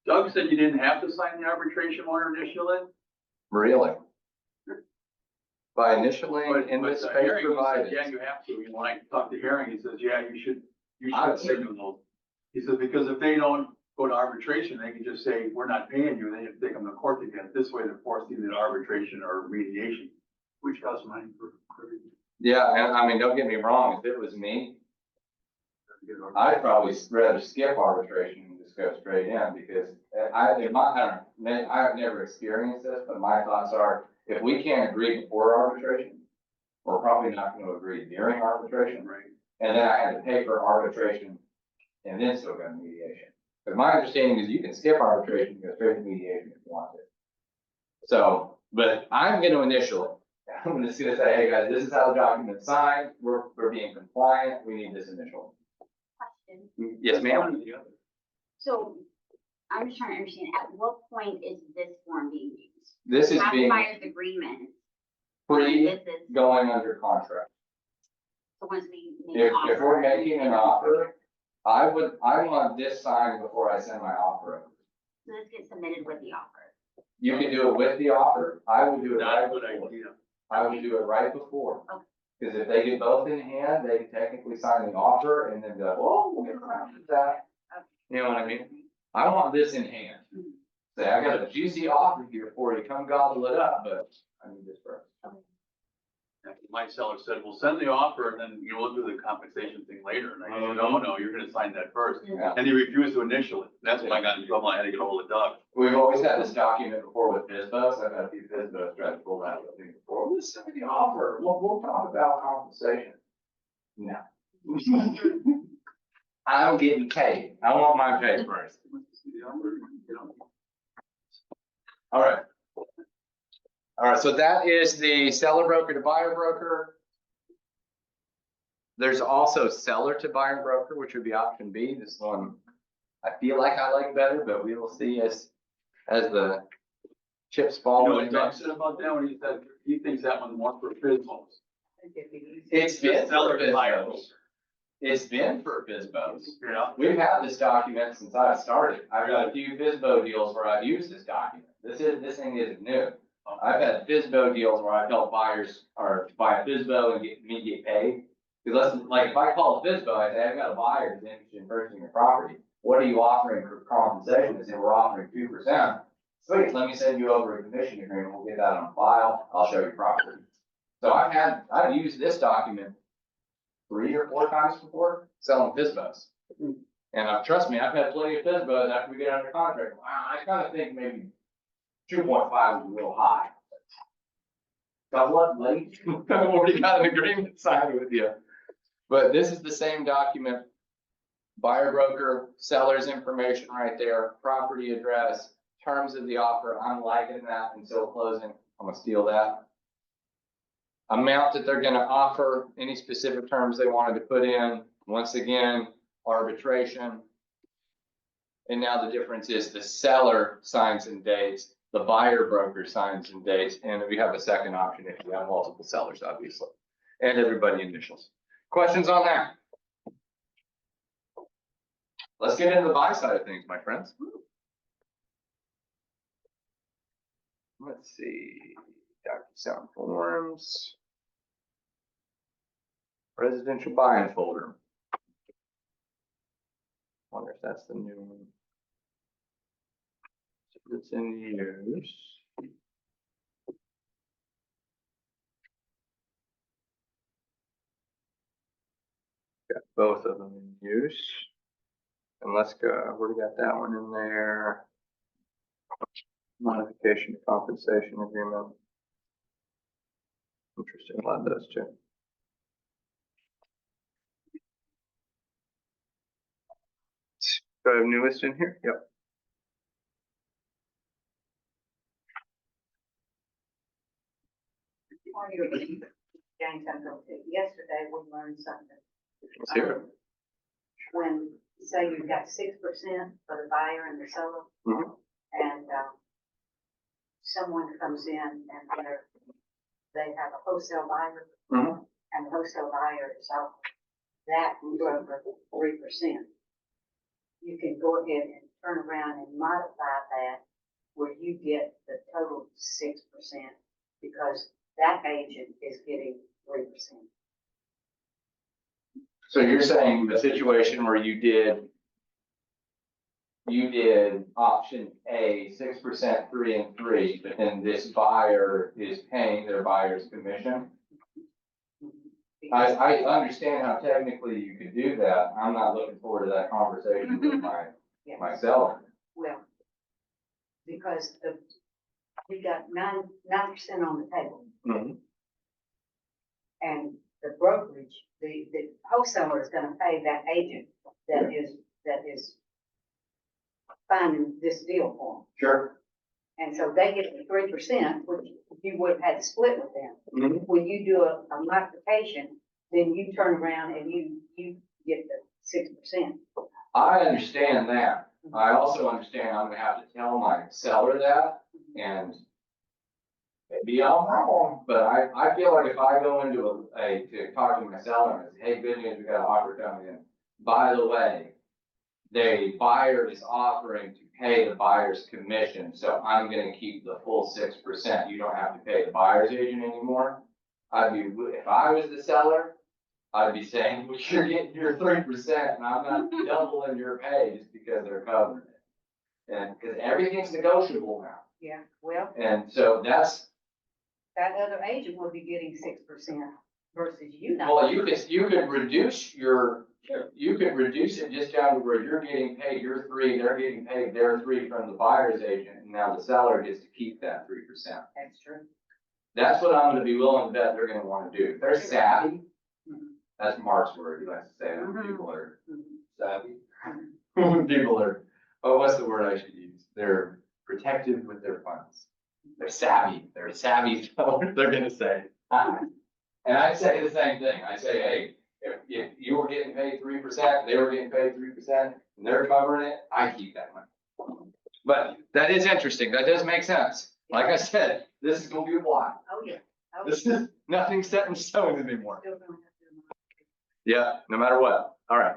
[SPEAKER 3] Doug said you didn't have to sign the arbitration one initially?
[SPEAKER 1] Really? By initialing in
[SPEAKER 3] But
[SPEAKER 1] this
[SPEAKER 3] the
[SPEAKER 1] page
[SPEAKER 3] hearing, he said,
[SPEAKER 1] provided.
[SPEAKER 3] yeah, you have to, you know, I talked to Herring, he says, yeah, you
[SPEAKER 1] I
[SPEAKER 3] should signal those. He said, because if they don't go to arbitration, they can just say, we're not paying you, and they have to take them to court again. This way they're forced either to arbitration or mediation, which costs money for everything.
[SPEAKER 1] Yeah, and I mean, don't get me wrong, if it was me, I'd probably rather skip arbitration and just go straight in because I don't know, I've never experienced this, but my thoughts are, if we can't agree before arbitration, we're probably not gonna agree during arbitration.
[SPEAKER 3] Right.
[SPEAKER 1] And then I had to pay for arbitration and then still go to mediation. Because my understanding is you can skip arbitration and go straight to mediation if you want to. So, but I'm gonna initial it. I'm just gonna say, hey guys, this is how the document's signed, we're being compliant, we need this initial.
[SPEAKER 2] Question.
[SPEAKER 1] Yes, ma'am.
[SPEAKER 3] One or the other.
[SPEAKER 2] So I'm just trying to understand, at what point is this form being used?
[SPEAKER 1] This is
[SPEAKER 2] Have the
[SPEAKER 1] being
[SPEAKER 2] buyer's agreement.
[SPEAKER 1] pre
[SPEAKER 2] This is,
[SPEAKER 1] going under contract.
[SPEAKER 2] so once we make an
[SPEAKER 1] If we're
[SPEAKER 2] offer.
[SPEAKER 1] making an offer, I want this signed before I send my offer over.
[SPEAKER 2] So this gets submitted with the offer.
[SPEAKER 1] You can do it with the offer, I would do it right
[SPEAKER 3] Not a good
[SPEAKER 1] before.
[SPEAKER 3] idea.
[SPEAKER 1] I would do it right before.
[SPEAKER 2] Okay.
[SPEAKER 1] Because if they get both in hand, they can technically sign the offer and then go, oh, we'll get around to that. You know what I mean? I want this in hand. Say, I got a juicy offer here for you, come gobble it up, but I need this first.
[SPEAKER 3] My seller said, well, send the offer and then, we'll do the compensation thing later. And I said, no, you're gonna sign that first.
[SPEAKER 1] Yeah.
[SPEAKER 3] And he refused to initial it. That's when I got in trouble. I had to get hold of Doug.
[SPEAKER 1] We've always had this document before with FISBOs. I've had a few FISBOs try to pull that with me before. Let's send me the offer. We'll talk about compensation. No. I'm getting paid. I want my pay first. All right. All right, so that is the seller broker to buyer broker. There's also seller to buyer broker, which would be option B. This one I feel like I like better, but we will see as the chips
[SPEAKER 3] You
[SPEAKER 1] fall.
[SPEAKER 3] know what Doug said about that when he said, he thinks that one's more for FISBOs.
[SPEAKER 1] It's been for
[SPEAKER 3] Seller to buyer.
[SPEAKER 1] FISBOs. It's been for FISBOs.
[SPEAKER 3] Yeah.
[SPEAKER 1] We've had this document since I started. I've got a few FISBO deals where I've used this document. This thing isn't new. I've had FISBO deals where I've helped buyers or buy a FISBO and get paid. Because like if I call a FISBO, I say, I've got a buyer who's interested in purchasing your property. What are you offering for compensation? They say, we're offering 2%. Sweet, let me send you over a commission agreement. We'll get that on file. I'll show you property. So I've used this document 3 or 4 times before selling FISBOs. And trust me, I've had plenty of FISBOs after we get under contract. Wow, I kind of think maybe 2.5 is a little high. Got what, late? I've already got an agreement signed with you. But this is the same document. Buyer, broker, seller's information right there, property address, terms of the offer. I'm liking that until closing. I'm gonna steal that. Amount that they're gonna offer, any specific terms they wanted to put in. Once again, arbitration. And now the difference is the seller signs and dates, the buyer broker signs and dates, and we have a second option if you have multiple sellers, obviously. And everybody initials. Questions on that? Let's get into the buy side of things, my friends. Let's see, DocuSign forms. Residential buying folder. Wonder if that's the new one. It's in use. Got both of them in use. And let's go, we got that one in there. Modification to compensation agreement. Interesting, a lot of those too. Do I have newest in here? Yep.
[SPEAKER 5] James, I'm going to, yesterday we learned something.
[SPEAKER 1] Let's hear it.
[SPEAKER 5] When, say you've got 6% for the buyer and the seller,
[SPEAKER 1] Mhm.
[SPEAKER 5] and, someone comes in and they have a wholesale buyer,
[SPEAKER 1] Mhm.
[SPEAKER 5] and the wholesale buyer is off that broker 3%. You can go ahead and turn around and modify that where you get the total 6% because that agent is getting 3%.
[SPEAKER 1] So you're saying the situation where you did option A, 6%, 3 and 3, but then this buyer is paying their buyer's commission? I understand how technically you could do that. I'm not looking forward to that conversation with my seller.
[SPEAKER 5] Well, because we got 9% on the table.
[SPEAKER 1] Mhm.
[SPEAKER 5] And the brokerage, the wholesaler is gonna pay that agent that is finding this deal for them.
[SPEAKER 1] Sure.
[SPEAKER 5] And so they get the 3%, which you would have had to split with them.
[SPEAKER 1] Mhm.
[SPEAKER 5] When you do a modification, then you turn around and you get the 6%.
[SPEAKER 1] I understand that. I also understand I'm gonna have to tell my seller that, and maybe I'm wrong, but I feel like if I go into to talk to my seller and say, hey, good news, we got an offer coming in. By the way, the buyer is offering to pay the buyer's commission, so I'm gonna keep the full 6%. You don't have to pay the buyer's agent anymore. If I was the seller, I'd be saying, well, you're getting your 3% and I'm not doubling your pay just because they're covering it. And because everything's negotiable now.
[SPEAKER 5] Yeah, well,
[SPEAKER 1] And so that's,
[SPEAKER 5] that other agent will be getting 6% versus you not.
[SPEAKER 1] well, you could reduce it just down to where you're getting paid your 3, they're getting paid their 3 from the buyer's agent, and now the seller gets to keep that 3%.
[SPEAKER 5] That's true.
[SPEAKER 1] That's what I'm gonna be willing to bet they're gonna wanna do. If they're savvy,
[SPEAKER 5] Mhm.
[SPEAKER 1] that's Mark's word, he likes to say that,
[SPEAKER 5] Mhm.
[SPEAKER 1] people are
[SPEAKER 5] Mhm.
[SPEAKER 1] savvy. People are, oh, what's the word I should use? They're protective with their funds. They're savvy, seller, they're gonna say. And I say the same thing, I say, hey, if you were getting paid 3%, they were getting paid 3%, and they're covering it, I keep that money. But that is interesting, that does make sense. Like I said, this is gonna be a while.
[SPEAKER 5] Oh, yeah. Oh,
[SPEAKER 1] This is nothing set in stone anymore.
[SPEAKER 5] still gonna have to do mine.
[SPEAKER 1] Yeah, no matter what. All right,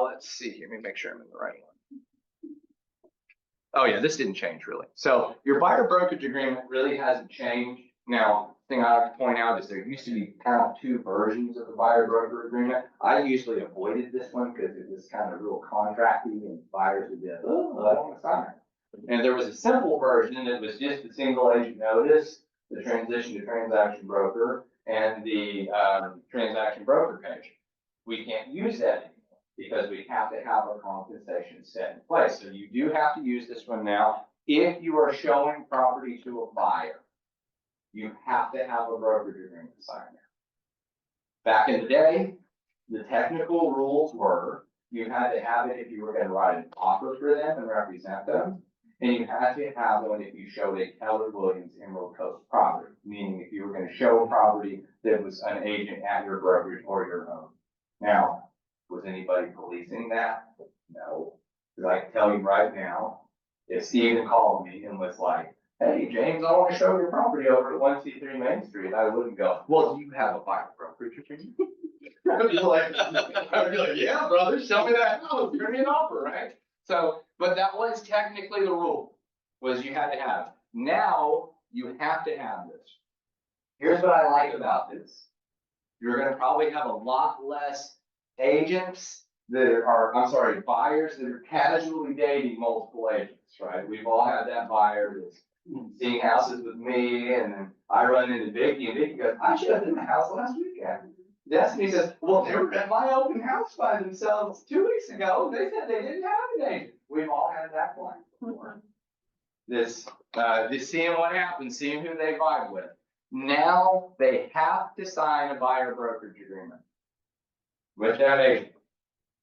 [SPEAKER 1] let's see here. Let me make sure I'm in the right one. Oh yeah, this didn't change really. So your buyer brokerage agreement really hasn't changed. Now, thing I like to point out is there used to be kind of 2 versions of the buyer broker agreement. I usually avoided this one because it was kind of real contracty and buyers would be like, oh, I don't want to sign it. And there was a simple version that was just the single agent notice, the transition to transaction broker, and the transaction broker page. We can't use that anymore because we have to have a compensation set in place. So you do have to use this one now. if you are showing property to a buyer, you have to have a brokerage agreement signed there. Back in the day, the technical rules were, you had to have it if you were gonna write an offer for them and represent them. And you had to have one if you showed a Keller Williams Emerald Coast property, meaning if you were gonna show a property that was an agent at your brokerage or your own. Now, was anybody policing that? No. Because I can tell you right now, if Steven called me and was like, hey, James, I want to show your property over at 1C3 Main Street, I wouldn't go, well, do you have a buyer brokerage agreement? I'd be like, yeah, brother, show me that house, bring me an offer, right? So, but that was technically the rule, was you had to have. Now, you have to have this. Here's what I like about this. You're gonna probably have a lot less agents that are, I'm sorry, buyers that are casually dating multiple agents, right? We've all had that buyer that's seeing houses with me, and then I run into Vicky, and Vicky goes, I showed them the house last weekend. Destiny says, well, they were at my open house by themselves 2 weeks ago. They said they didn't have an agent. We've all had that one before. This seeing what happens, seeing who they vibe with. Now they have to sign a buyer brokerage agreement with that agent,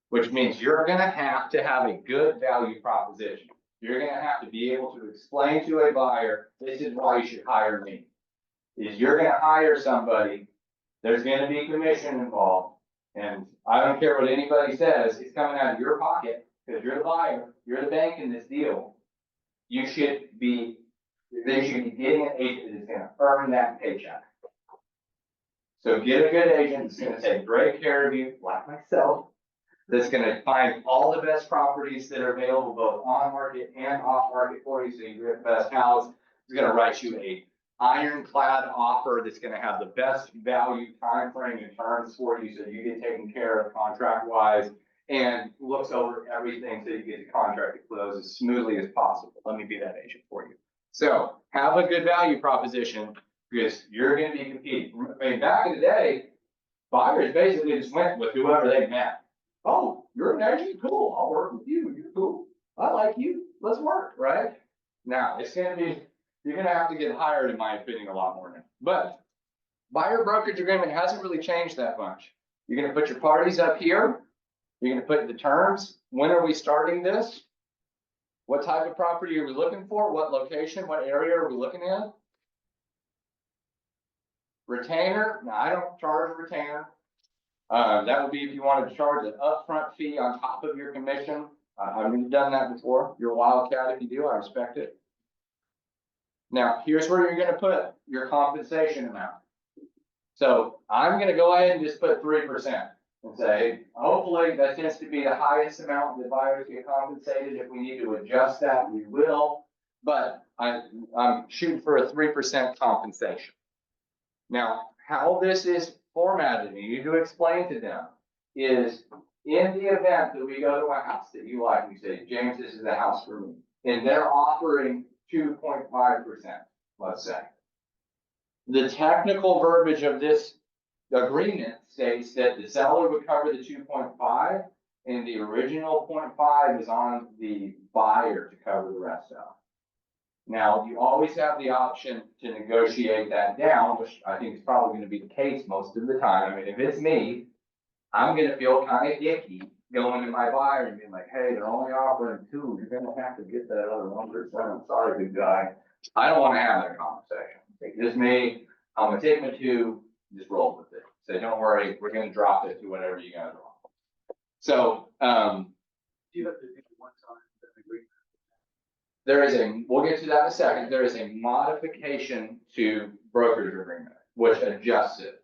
[SPEAKER 1] which means you're gonna have to have a good value proposition. You're gonna have to be able to explain to a buyer, this is why you should hire me. Is you're gonna hire somebody, there's gonna be commission involved, and I don't care what anybody says, it's coming out of your pocket, because you're the buyer, you're the bank in this deal. They should be getting an agent that's gonna earn that paycheck. So get a good agent that's gonna take great care of you, like myself, that's gonna find all the best properties that are available both on market and off market for you, so you get the best house. Is gonna write you a ironclad offer that's gonna have the best value, time frame, and terms for you, so you get taken care of contract wise, and looks over everything so you get the contract to close as smoothly as possible. Let me be that agent for you. So have a good value proposition, because you're gonna be competing. I mean, back in the day, buyers basically just went with whoever they met. Oh, you're an agent? Cool, I'll work with you. You're cool. I like you. Let's work, right? Now, you're gonna have to get hired, in my opinion, a lot more now. But buyer brokerage agreement hasn't really changed that much. You're gonna put your parties up here. You're gonna put the terms. When are we starting this? What type of property are we looking for? What location? What area are we looking at? Retainer? No, I don't charge a retainer. That would be if you wanted to charge an upfront fee on top of your commission. I've done that before. You're a wildcat if you do, I respect it. Now, here's where you're gonna put your compensation amount. So I'm gonna go ahead and just put 3% and say, hopefully that tends to be the highest amount that buyers get compensated. If we need to adjust that, we will. But I'm shooting for a 3% compensation. Now, how this is formatted, you need to explain to them, is in the event that we go to a house that you like, you say, James, this is the house for me, and they're offering 2.5%, let's say. The technical verbiage of this agreement states that the seller would cover the 2.5, and the original 0.5 is on the buyer to cover the rest of. Now, you always have the option to negotiate that down, which I think is probably going to be the case most of the time. I mean, if it's me, I'm going to feel kind of icky going to my buyer and being like, hey, they're only offering 2. You're going to have to get that other 1%. I'm sorry, big guy. I don't want to have that conversation. It's just me. I'm going to take my 2, just roll with it. Say, don't worry, we're going to drop it to whatever you guys want. So,
[SPEAKER 3] You have to do one time agreement.
[SPEAKER 1] we'll get to that in a second. There is a modification to brokerage agreement, which adjusts it.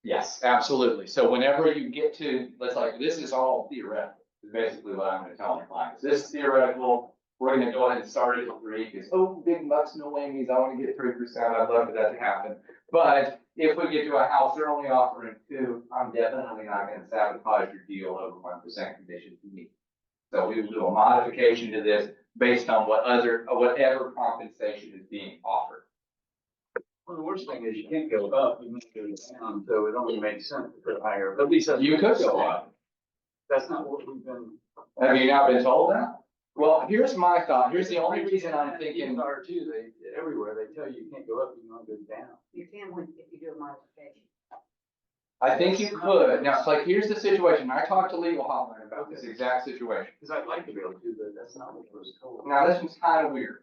[SPEAKER 1] Yes, absolutely. So whenever you get to, this is all theoretical, is basically what I'm going to tell my clients. This is theoretical. We're going to go ahead and start it at 3 because, big bucks, no whammies. I want to get 3%. I'd love for that to happen. But if we get to a house, they're only offering 2, I'm definitely not going to sabotage your deal over 1% condition to me. So we will do a modification to this based on whatever compensation is being offered.
[SPEAKER 3] Well, the worst thing is you can't go up, you can't go down, so it only makes sense to put higher, but at least that's.
[SPEAKER 1] You could go up.
[SPEAKER 3] That's not what we've been.
[SPEAKER 1] Have you not been told that? Well, here's my thought. Here's the only reason I'm
[SPEAKER 3] These
[SPEAKER 1] thinking,
[SPEAKER 3] are too, everywhere, they tell you can't go up, you can only go down.
[SPEAKER 5] You can if you do a modification.
[SPEAKER 1] I think you could. Now, it's like, here's the situation. I talked to legal hotline about this exact situation.
[SPEAKER 3] Because I'd like to be able to, but that's not what I was told.
[SPEAKER 1] Now, this one's kind of weird.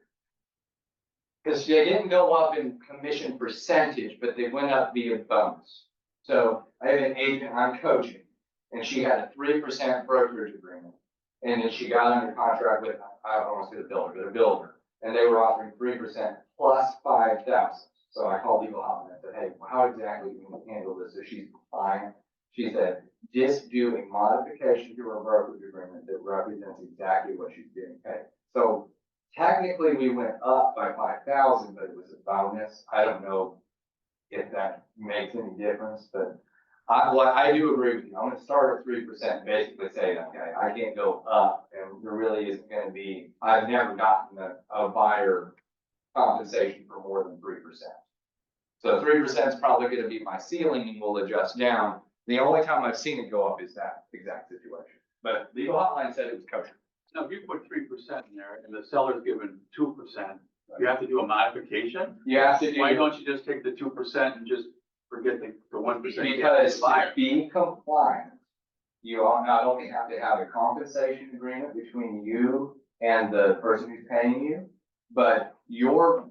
[SPEAKER 1] Because they didn't go up in commission percentage, but they went up via bonus. So I have an agent I'm coaching, and she had a 3% brokerage agreement. And then she got under contract with, I don't want to say the builder, but a builder. And they were offering 3% plus 5,000. So I called legal hotline and said, hey, how exactly can we handle this? So she's fine. She said, just do a modification to her brokerage agreement that represents exactly what she's getting paid. So technically we went up by 5,000, but it was a bonus. I don't know if that makes any difference, but I do agree with you. I'm gonna start at 3%, basically say, okay, I can't go up, and there really isn't gonna be, I've never gotten a buyer compensation for more than 3%. So 3% is probably gonna be my ceiling, and we'll adjust down. The only time I've seen it go up is that exact situation. But legal hotline said it was kosher.
[SPEAKER 3] No, if you put 3% in there and the seller's given 2%, you have to do a modification?
[SPEAKER 1] You have to do.
[SPEAKER 3] Why don't you just take the 2% and just forget the 1%?
[SPEAKER 1] Because to be compliant, you not only have to have a compensation agreement between you and the person who's paying you, but your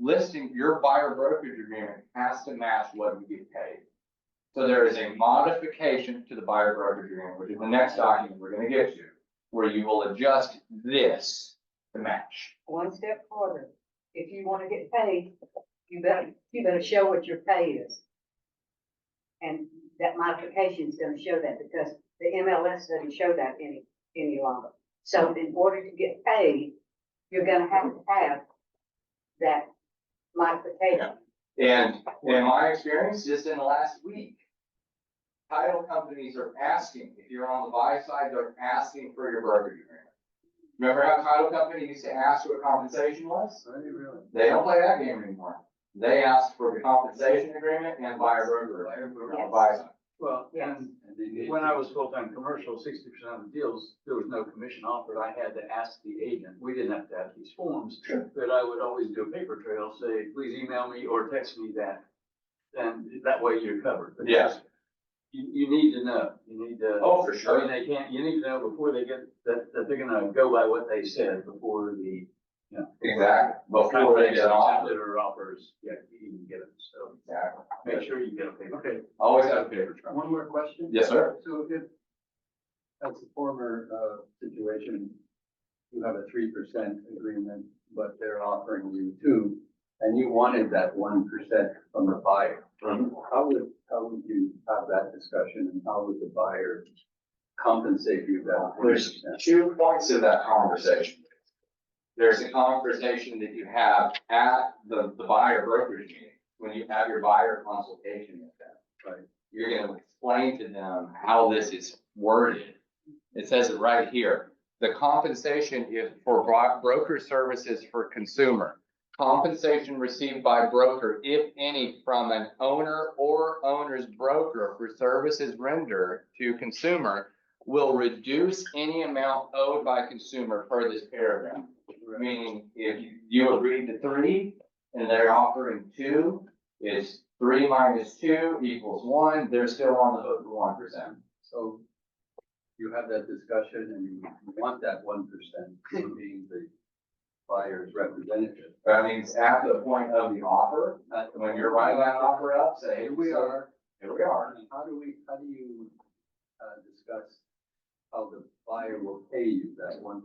[SPEAKER 1] buyer brokerage agreement has to match what you get paid. So there is a modification to the buyer brokerage agreement, which is the next document we're gonna get to, where you will adjust this to match.
[SPEAKER 5] One step further, if you wanna get paid, you better show what your pay is. And that modification is gonna show that, because the MLS doesn't show that any longer. So in order to get paid, you're gonna have to have that modification.
[SPEAKER 1] And in my experience, just in the last week, title companies are asking, if you're on the buy side, they're asking for your brokerage agreement. Remember how title company used to ask what compensation was?
[SPEAKER 3] Really?
[SPEAKER 1] They don't play that game anymore. They ask for the compensation agreement and buyer broker agreement on the buy side.
[SPEAKER 3] Well, and when I was full-time commercial, 60% of the deals, there was no commission offered. I had to ask the agent. We didn't have to have these forms.
[SPEAKER 1] Sure.
[SPEAKER 3] But I would always do a paper trail, say, please email me or text me that. And that way you're covered. But
[SPEAKER 1] Yes.
[SPEAKER 3] You need to know. You need to.
[SPEAKER 1] Oh, for
[SPEAKER 3] I
[SPEAKER 1] sure.
[SPEAKER 3] mean, they can't, you need to know before they get, that they're gonna go by what they said before the,
[SPEAKER 1] Exactly. Before they get
[SPEAKER 3] accepted
[SPEAKER 1] offered.
[SPEAKER 3] or offers, yeah, you can get it. So
[SPEAKER 1] Exactly.
[SPEAKER 3] make sure you get a paper.
[SPEAKER 6] Okay,
[SPEAKER 1] Always have a paper trail.
[SPEAKER 6] one more question?
[SPEAKER 1] Yes, sir.
[SPEAKER 6] So if, that's a former, situation, you have a 3% agreement, but they're offering you 2, and you wanted that 1% from the buyer.
[SPEAKER 1] Mhm.
[SPEAKER 6] How would you have that discussion, and how would the buyer compensate you that 1%?
[SPEAKER 1] There's 2 points to that conversation. There's a conversation that you have at the buyer brokerage meeting, when you have your buyer consultation with them.
[SPEAKER 6] Right.
[SPEAKER 1] You're gonna explain to them how this is worded. It says it right here. The compensation is for broker services for consumer. Compensation received by broker, if any, from an owner or owner's broker for services rendered to consumer will reduce any amount owed by consumer per this paragraph. Meaning, if you agreed to 3 and they're offering 2, it's 3 minus 2 equals 1, they're still on the hook for 1%.
[SPEAKER 6] So you have that discussion, and you want that 1% being the buyer's representative.
[SPEAKER 1] That means at the point of the offer, when you're writing that offer up, say,
[SPEAKER 6] Here we are.
[SPEAKER 1] Here we are.
[SPEAKER 6] And how do you discuss how the buyer will pay you that 1%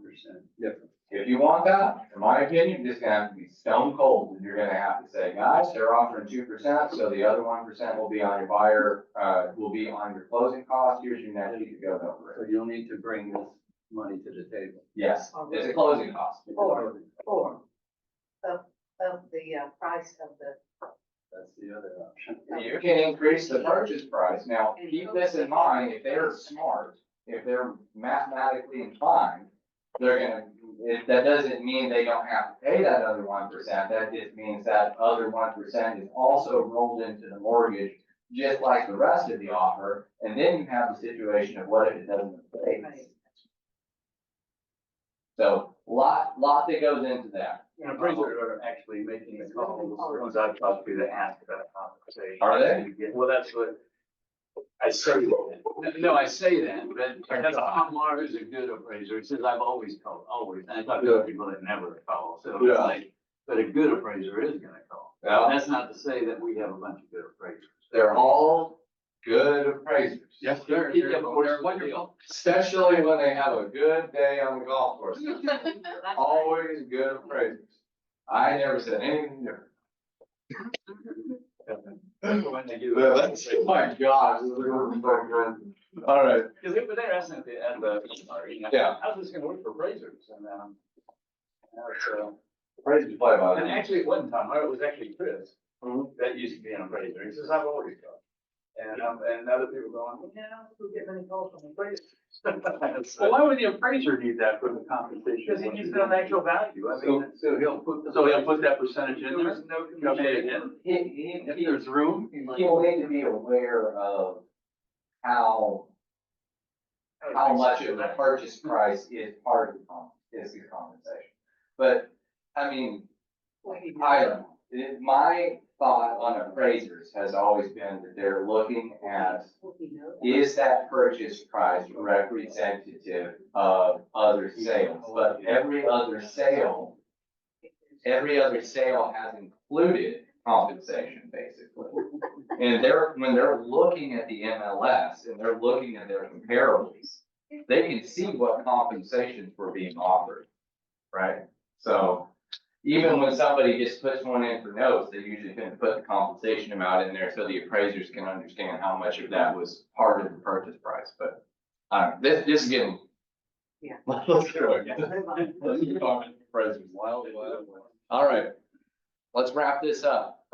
[SPEAKER 6] difference?
[SPEAKER 1] If you want that, in my opinion, it's gonna have to be stone cold, and you're gonna have to say, guys, they're offering 2%, so the other 1% will be on your buyer, will be on your closing cost, here's your net, you could go over it.
[SPEAKER 6] So you'll need to bring this money to the table.
[SPEAKER 1] Yes, it's a closing cost.
[SPEAKER 5] Or of the price of the.
[SPEAKER 6] That's the other option.
[SPEAKER 1] You can increase the purchase price. Now, keep this in mind, if they're smart, if they're mathematically inclined, they're gonna, that doesn't mean they don't have to pay that other 1%. That just means that other 1% is also rolled into the mortgage, just like the rest of the offer. And then you have the situation of what if it doesn't pay? So lot that goes into that.
[SPEAKER 3] And appraisers are actually making the calls, the ones I've talked to that ask about compensation.
[SPEAKER 1] Are they?
[SPEAKER 3] Well, that's what I say. No, I say that, but because Tom Lahr is a good appraiser, he says, I've always called, always. And I talk to people that never call, so it's
[SPEAKER 1] Yeah.
[SPEAKER 3] like, but a good appraiser is gonna call.
[SPEAKER 1] Yeah.
[SPEAKER 3] That's not to say that we have a bunch of good appraisers.
[SPEAKER 1] They're all good appraisers.
[SPEAKER 3] Yes, sir. Yeah, of course, wonderful.
[SPEAKER 1] Especially when they have a good day on the golf course.
[SPEAKER 5] That's
[SPEAKER 1] Always good appraisers. I never said anything different.
[SPEAKER 3] When they do.
[SPEAKER 1] Oh my gosh. This is gonna be so good. All right.
[SPEAKER 3] Because they were there asking at the, you know,
[SPEAKER 1] Yeah.
[SPEAKER 3] how's this gonna work for appraisers? And, now it's,
[SPEAKER 1] Appraisers play by
[SPEAKER 3] and
[SPEAKER 1] the.
[SPEAKER 3] actually it wasn't Tom, it was actually Chris,
[SPEAKER 1] Mhm.
[SPEAKER 3] that used to be an appraiser. He says, I've always called. And other people going, well, yeah, we're getting many calls from appraisers.
[SPEAKER 6] Well, why would the appraiser need that for the compensation?
[SPEAKER 3] Because he needs to know the actual value. I mean,
[SPEAKER 6] So he'll put that percentage in
[SPEAKER 3] there
[SPEAKER 6] there?
[SPEAKER 3] was no
[SPEAKER 6] He'll put it
[SPEAKER 3] communication.
[SPEAKER 6] in? If there's room?
[SPEAKER 1] People need to be aware of how much of the purchase price is part of the compensation. But, I mean, I don't know. My thought on appraisers has always been that they're looking at, is that purchase price representative of other sales? But every other sale has included compensation, basically. And when they're looking at the MLS and they're looking at their comparables, they can see what compensations were being offered, right? So even when somebody just puts one in for notes, they usually can put the compensation amount in there so the appraisers can understand how much of that was part of the purchase price, but, this is getting.
[SPEAKER 5] Yeah.
[SPEAKER 1] Let's do it. Let's keep talking appraisers.
[SPEAKER 6] Wild.
[SPEAKER 1] All right, let's wrap this up.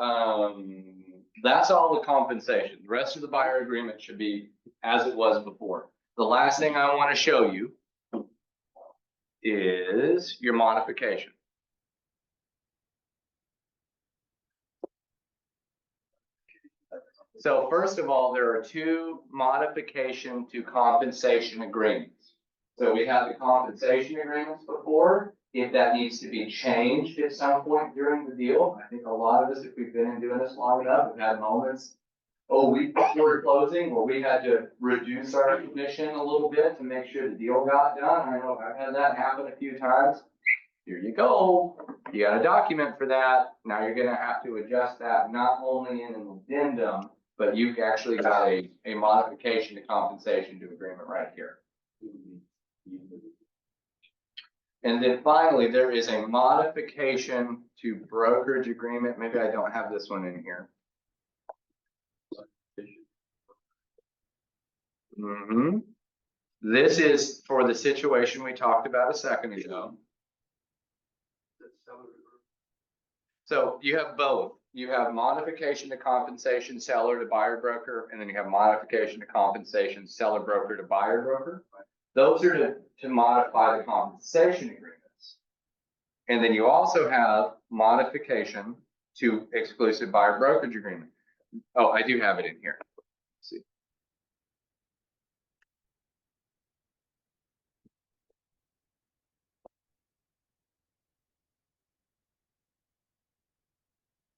[SPEAKER 1] That's all the compensation. The rest of the buyer agreement should be as it was before. The last thing I want to show you is your modification. So first of all, there are two modification to compensation agreements. So we had the compensation agreements before. If that needs to be changed at some point during the deal, I think a lot of us, if we've been in doing this long enough, have had moments, week before closing, where we had to reduce our commission a little bit to make sure the deal got done. I know I've had that happen a few times. Here you go. You got a document for that. Now you're gonna have to adjust that, not only in an addendum, but you've actually got a modification to compensation to agreement right here. And then finally, there is a modification to brokerage agreement. Maybe I don't have this one in here. This is for the situation we talked about a second ago. So you have both. You have modification to compensation seller to buyer broker, and then you have modification to compensation seller broker to buyer broker. Those are to modify the compensation agreements. And then you also have modification to exclusive buyer brokerage agreement. Oh, I do have it in here. Let's see.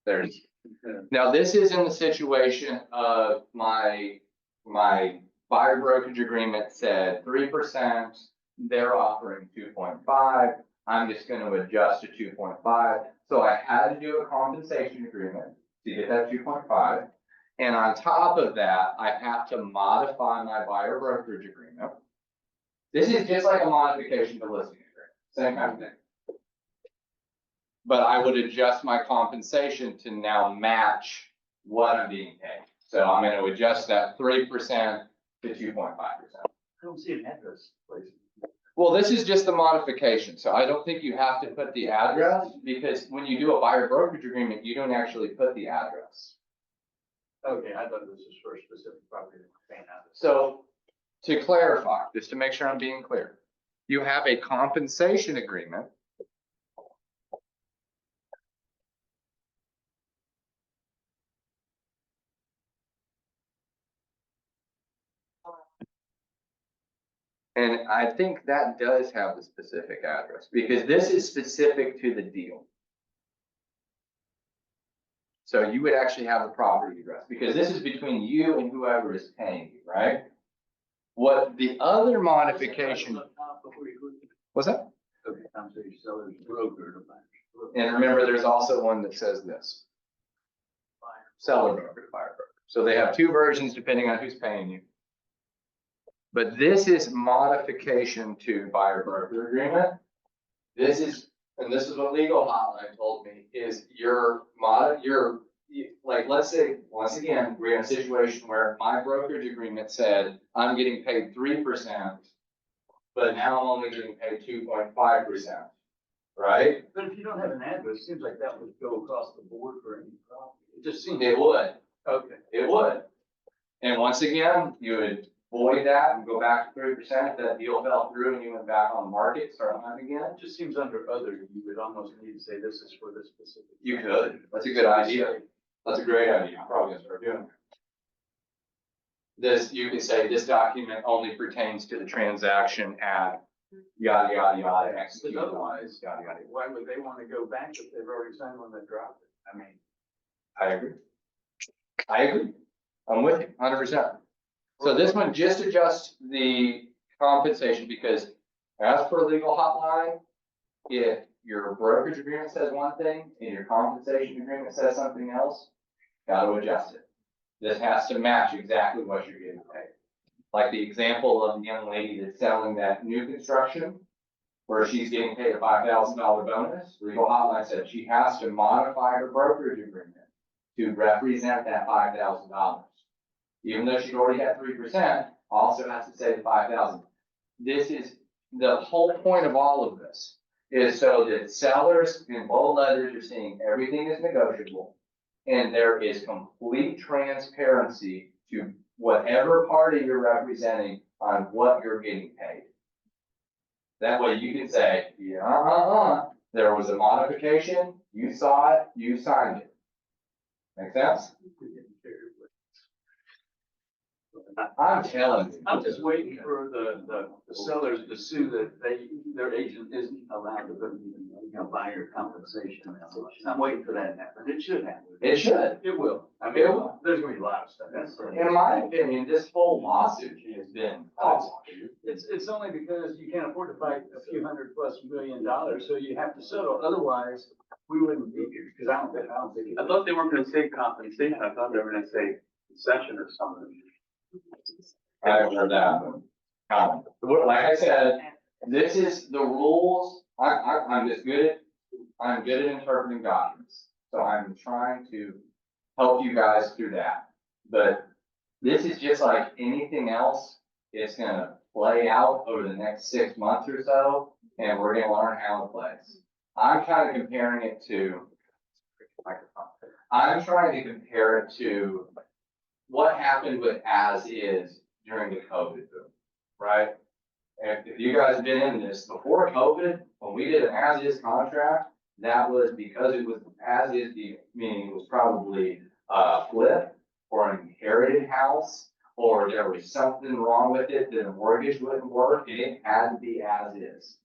[SPEAKER 1] There's, now this is in the situation of my buyer brokerage agreement said 3%, they're offering 2.5. I'm just gonna adjust to 2.5. So I had to do a compensation agreement to get that 2.5. And on top of that, I have to modify my buyer brokerage agreement. This is just like a modification to listing agreement, same kind of thing. But I would adjust my compensation to now match what I'm being paid. So I'm gonna adjust that 3% to 2.5%.
[SPEAKER 3] I don't see an address, please.
[SPEAKER 1] Well, this is just the modification, so I don't think you have to put the address, because when you do a buyer brokerage agreement, you don't actually put the address.
[SPEAKER 3] Okay, I thought this was for a specific property.
[SPEAKER 1] So to clarify, just to make sure I'm being clear, you have a compensation agreement. And I think that does have the specific address, because this is specific to the deal. So you would actually have the property address, because this is between you and whoever is paying you, right? What the other modification, what's that?
[SPEAKER 3] Okay, I'm sorry, seller's broker to buyer.
[SPEAKER 1] And remember, there's also one that says this, seller broker to buyer broker. So they have two versions depending on who's paying you. But this is modification to buyer broker agreement. This is, and this is what legal hotline told me, is like, let's say, once again, we're in a situation where my brokerage agreement said, I'm getting paid 3%, but now I'm only getting paid 2.5%, right?
[SPEAKER 3] But if you don't have an address, it seems like that would go across the board for any property. It just seems.
[SPEAKER 1] It would,
[SPEAKER 3] Okay.
[SPEAKER 1] it would. And once again, you would void that and go back to 3%. If that deal fell through and you went back on the market, start on again.
[SPEAKER 3] It just seems under other, you would almost need to say this is for this specific.
[SPEAKER 1] You could. That's a good idea. That's a great idea. I'm probably gonna start doing it. This, you could say this document only pertains to the transaction at yada, yada, yada, execute wise, yada, yada.
[SPEAKER 3] Why would they want to go back if they've already signed one that dropped it? I mean.
[SPEAKER 1] I agree. I agree. I'm with you 100%. So this one just adjusts the compensation, because as per legal hotline, if your brokerage agreement says one thing and your compensation agreement says something else, got to adjust it. This has to match exactly what you're getting paid. Like the example of the young lady that's selling that new construction, where she's getting paid a $5,000 bonus, legal hotline said she has to modify her brokerage agreement to represent that $5,000. Even though she's already got 3%, also has to say the 5,000. This is the whole point of all of this, is so that sellers in bold letters are seeing everything is negotiable, and there is complete transparency to whatever party you're representing on what you're getting paid. That way you can say, yeah, there was a modification, you saw it, you signed it. Make sense? I'm telling you.
[SPEAKER 3] I'm just waiting for the sellers to sue that their agent isn't allowed to put, buyer compensation. I'm waiting for that to happen. It should happen.
[SPEAKER 1] It should.
[SPEAKER 3] It will. I mean,
[SPEAKER 1] It will.
[SPEAKER 3] there's gonna be a lot of stuff.
[SPEAKER 1] In my opinion, this whole lawsuit has been
[SPEAKER 3] It's only because you can't afford to fight a few $100+ million, so you have to settle. Otherwise, we wouldn't be here, because I don't think.
[SPEAKER 8] I thought they weren't gonna say compensation, I thought they were gonna say concession or something.
[SPEAKER 1] I haven't heard that. Like I said, this is the rules. I'm just good at interpreting documents. So I'm trying to help you guys through that. But this is just like anything else. It's gonna play out over the next 6 months or so, and we're gonna learn how it plays. I'm kind of comparing it to, I'm trying to compare it to what happened with as is during the COVID boom, right? And if you guys have been in this before COVID, when we did an as is contract, that was because it was as is deal, meaning it was probably a flip or an inherited house, or there was something wrong with it that a mortgage wouldn't work, and it had to be as is.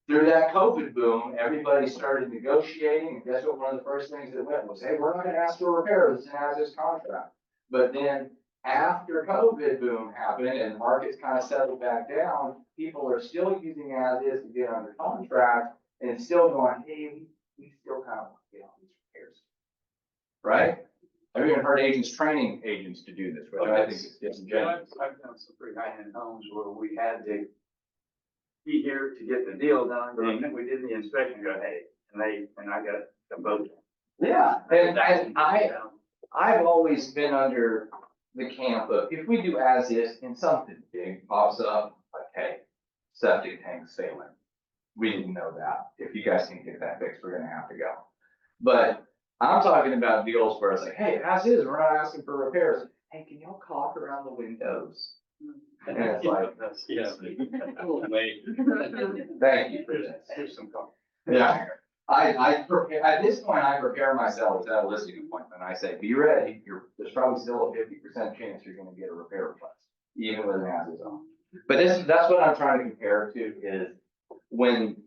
[SPEAKER 1] Through that COVID boom, everybody started negotiating, and guess what? One of the first things that went was, hey, we're not gonna ask for repairs, it's an as is contract. But then after COVID boom happened and the markets kind of settled back down, people are still using as is to get under contract and still going, hey, we still kind of want to get on these repairs. Right? I've even heard agents training agents to do this, which I think is disingenuous.
[SPEAKER 3] I've done some pretty high-end homes where we had to be here to get the deal done, but then we did the inspection, go, hey, and I got them both.
[SPEAKER 1] Yeah, and I've always been under the camp of, if we do as is and something big pops up, like, hey, septic tank's failing. We didn't know that. If you guys can get that fixed, we're gonna have to go. But I'm talking about deals where it's like, hey, as is, we're not asking for repairs. Hey, can y'all caulk around the windows? And it's like,
[SPEAKER 8] Yeah.
[SPEAKER 1] thank you for this.
[SPEAKER 3] Here's some color.
[SPEAKER 1] Yeah. I prepare, at this point, I prepare myself at a listing appointment. I say, be ready. There's probably still a 50% chance you're gonna get a repair request, even with an as is on. But that's what I'm trying to compare it to is when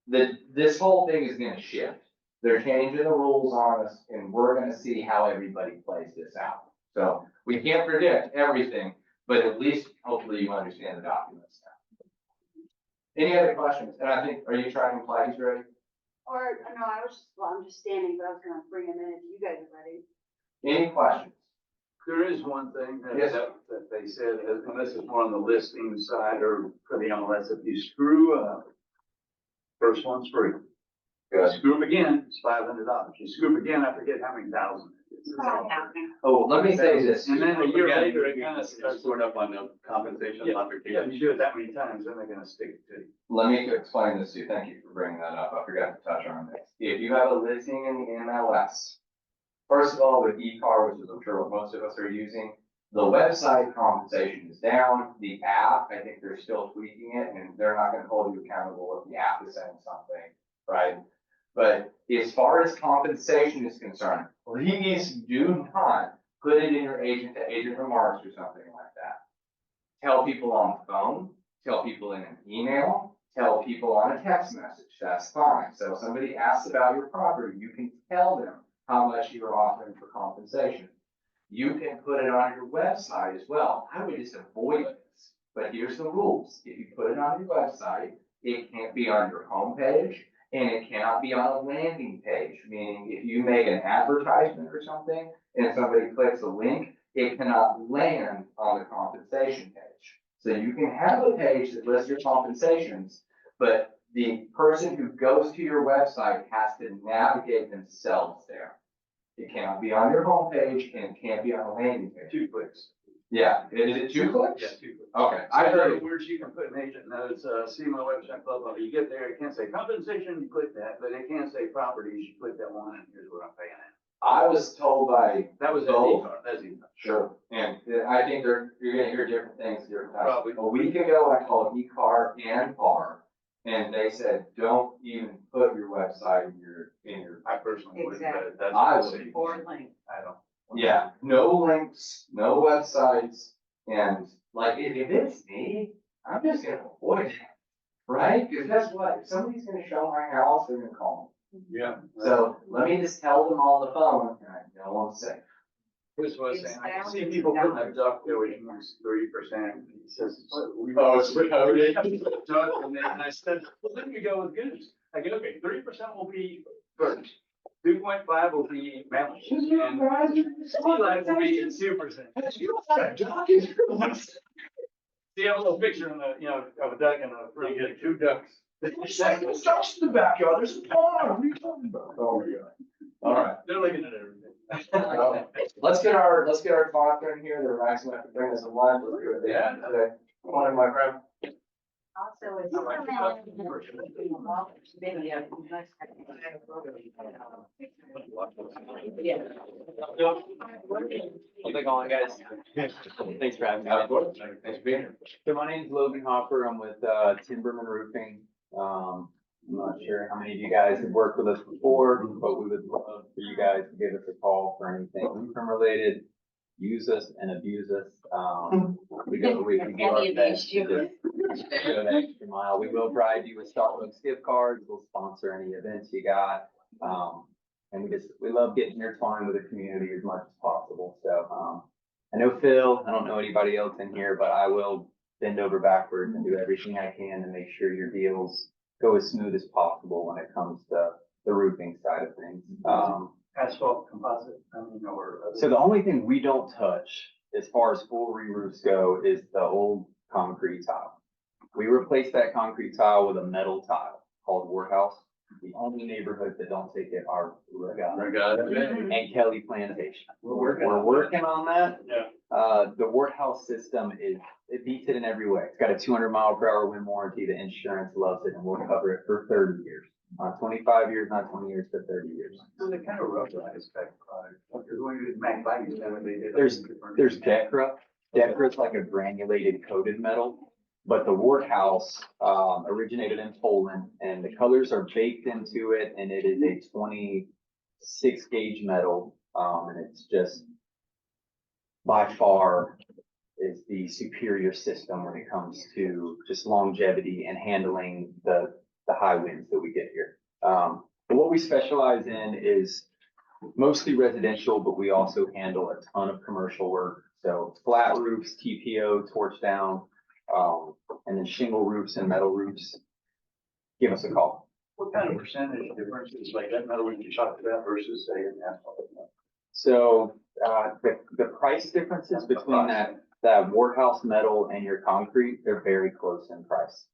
[SPEAKER 1] this whole thing is gonna shift. They're changing the rules on us and we're gonna see how everybody plays this out. So we can't predict everything, but at least hopefully you understand the documents now. Any other questions? And I think, are you trying to imply he's ready?
[SPEAKER 5] Or, no, I'm just standing, but I was gonna bring him in if you guys are ready.
[SPEAKER 1] Any questions?
[SPEAKER 3] There is one thing
[SPEAKER 1] Yes.
[SPEAKER 3] that they said, and this is more on the listing side or for the MLS, if you screw up, first one's free.
[SPEAKER 1] Good.
[SPEAKER 3] Screw up again, it's $500. You screw up again, I forget how many thousand it is.
[SPEAKER 1] Oh, let me say this.
[SPEAKER 3] And then a year
[SPEAKER 8] Again,
[SPEAKER 3] later, it
[SPEAKER 8] we
[SPEAKER 3] kind of
[SPEAKER 8] can
[SPEAKER 3] starts.
[SPEAKER 8] sort up on the compensation
[SPEAKER 3] Yeah,
[SPEAKER 8] modification.
[SPEAKER 3] you do it that many times, then they're gonna stick it to you.
[SPEAKER 1] Let me explain this to you. Thank you for bringing that up. I forgot to touch on this. If you have a listing in the MLS, first of all, with e-car, which is I'm sure what most of us are using, the website compensation is down. The app, I think they're still tweaking it and they're not gonna hold you accountable if the app is saying something, right? But as far as compensation is concerned, please do not put it in your agent to agent remarks or something like that. Tell people on the phone, tell people in an email, tell people on a text message, that's fine. So if somebody asks about your property, you can tell them how much you're offering for compensation. You can put it on your website as well. I would just avoid this, but here's the rules. If you put it on your website, it can't be on your homepage and it cannot be on a landing page, meaning if you make an advertisement or something and somebody clicks a link, it cannot land on the compensation page. So you can have a page that lists your compensations, but the person who goes to your website has to navigate themselves there. It cannot be on your homepage and it can't be on a landing page.
[SPEAKER 3] 2 clicks.
[SPEAKER 1] Yeah, is it 2 clicks?
[SPEAKER 3] Yeah, 2 clicks.
[SPEAKER 1] Okay,
[SPEAKER 3] I
[SPEAKER 1] I
[SPEAKER 3] heard
[SPEAKER 1] heard,
[SPEAKER 3] words you can put in agent notes, see my website, blah, blah, blah. You get there, it can't say compensation, you click that, but it can't say properties, you click that one, and here's what I'm paying at.
[SPEAKER 1] I was told by,
[SPEAKER 3] That was
[SPEAKER 1] Both?
[SPEAKER 3] that's easy.
[SPEAKER 1] sure, and I think you're gonna hear different things different times.
[SPEAKER 3] Probably.
[SPEAKER 1] A week ago, I called e-car and bar, and they said, don't even put your website in your,
[SPEAKER 3] I personally wouldn't,
[SPEAKER 5] Exactly.
[SPEAKER 3] but that's.
[SPEAKER 1] I
[SPEAKER 3] what
[SPEAKER 1] would.
[SPEAKER 3] see.
[SPEAKER 5] Or link.
[SPEAKER 3] I don't.
[SPEAKER 1] yeah, no links, no websites, and like, if it's me, I'm just gonna avoid it, right? Because guess what, if somebody's gonna show my house, they're gonna call
[SPEAKER 3] Yeah.
[SPEAKER 1] me. So let me just tell them on the phone, and I know what I'm saying.
[SPEAKER 3] Here's what I'm
[SPEAKER 5] It's
[SPEAKER 3] saying, I can see
[SPEAKER 5] thousands
[SPEAKER 3] people
[SPEAKER 5] of
[SPEAKER 3] putting a duck there, which means 30%, he says.
[SPEAKER 1] Oh, it's coded.
[SPEAKER 3] Duck, and then I said, well, then we go with goose. I go, okay, 30% will be birds, 2.5 will be mammals, and sea life will be 2%. See, I have a little picture in the, of a duck and a pretty good 2 ducks.
[SPEAKER 1] There's ducks in the backyard, there's a pond, what are you talking about? Oh, my God. All right.
[SPEAKER 3] They're looking at everything.
[SPEAKER 1] Let's get our sponsor in here, they're actually going to bring us a lunch, let's do it.
[SPEAKER 3] Yeah.
[SPEAKER 1] Today. Come on in, my friend.
[SPEAKER 5] Also, it's.
[SPEAKER 3] I like
[SPEAKER 5] Yeah.
[SPEAKER 9] How's it going, guys? Thanks for having me.
[SPEAKER 1] Of course. Thanks for being here.
[SPEAKER 9] So my name's Logan Hopper. I'm with Timberman Roofing. I'm not sure how many of you guys have worked with us before, but we would love for you guys to give us a call for anything income related. Use us and abuse us. We do our best to just go that extra mile. We will provide you with Starbucks gift cards. We'll sponsor any events you got. And we love getting intertwined with the community as much as possible. So, I know Phil, I don't know anybody else in here, but I will bend over backwards and do everything I can to make sure your deals go as smooth as possible when it comes to the roofing side of things.
[SPEAKER 3] Asphalt composite, or.
[SPEAKER 9] So the only thing we don't touch as far as full re-roofs go is the old concrete tile. We replaced that concrete tile with a metal tile called Workhouse. The only neighborhoods that don't take it are Regatta and Kelly Plantation. We're working on that.
[SPEAKER 3] Yeah.
[SPEAKER 9] The Workhouse system it beats it in every way. It's got a 200-mile-per-hour wind warranty. The insurance loves it and we'll cover it for 30 years. Not 25 years, not 20 years, but 30 years.
[SPEAKER 3] So they kind of rubberized that product, because when you did Mac Bikes, then they did.
[SPEAKER 9] There's Decra. Decra is like a granulated coated metal, but the Workhouse originated in Poland, and the colors are baked into it, and it is a 26 gauge metal, and it's just by far is the superior system when it comes to just longevity and handling the high winds that we get here. But what we specialize in is mostly residential, but we also handle a ton of commercial work. So flat roofs, TPO, torch down, and then shingle roofs and metal roofs. Give us a call.
[SPEAKER 3] What kind of percentage difference is like that metal you talked about versus say an asphalt?
[SPEAKER 9] So, the price differences between that Warhouse metal and your concrete, they're very close in price.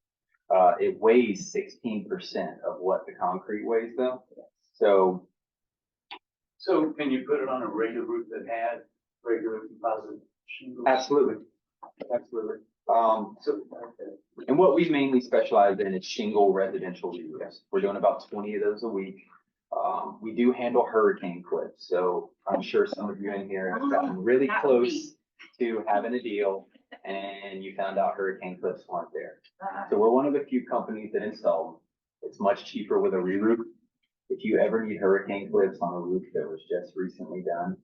[SPEAKER 9] It weighs 16% of what the concrete weighs though.
[SPEAKER 3] So can you put it on a regular roof that had regular composite shingles?
[SPEAKER 9] Absolutely. Absolutely. And what we mainly specialize in is shingle residential roofs. We're doing about 20 of those a week. We do handle hurricane clips, so I'm sure some of you in here have gotten really close to having a deal and you found out hurricane clips weren't there. So we're one of the few companies that install them. It's much cheaper with a re-roof. If you ever need hurricane clips on a roof that was just recently done,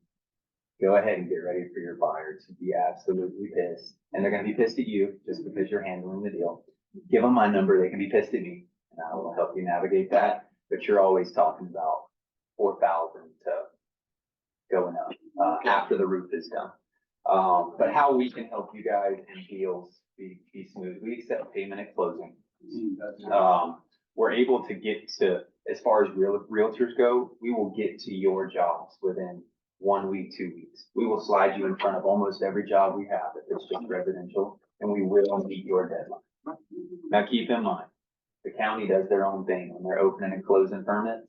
[SPEAKER 9] go ahead and get ready for your buyer to be absolutely pissed. And they're gonna be pissed at you just because you're handling the deal. Give them my number, they can be pissed at me, and I will help you navigate that. But you're always talking about 4,000 to going up, after the roof is done. But how we can help you guys in deals be smooth, we accept payment at closing. We're able to get to, as far as realtors go, we will get to your jobs within 1 week, 2 weeks. We will slide you in front of almost every job we have if it's just residential, and we will meet your deadline. Now, keep in mind, the county does their own thing when they're opening and closing permits.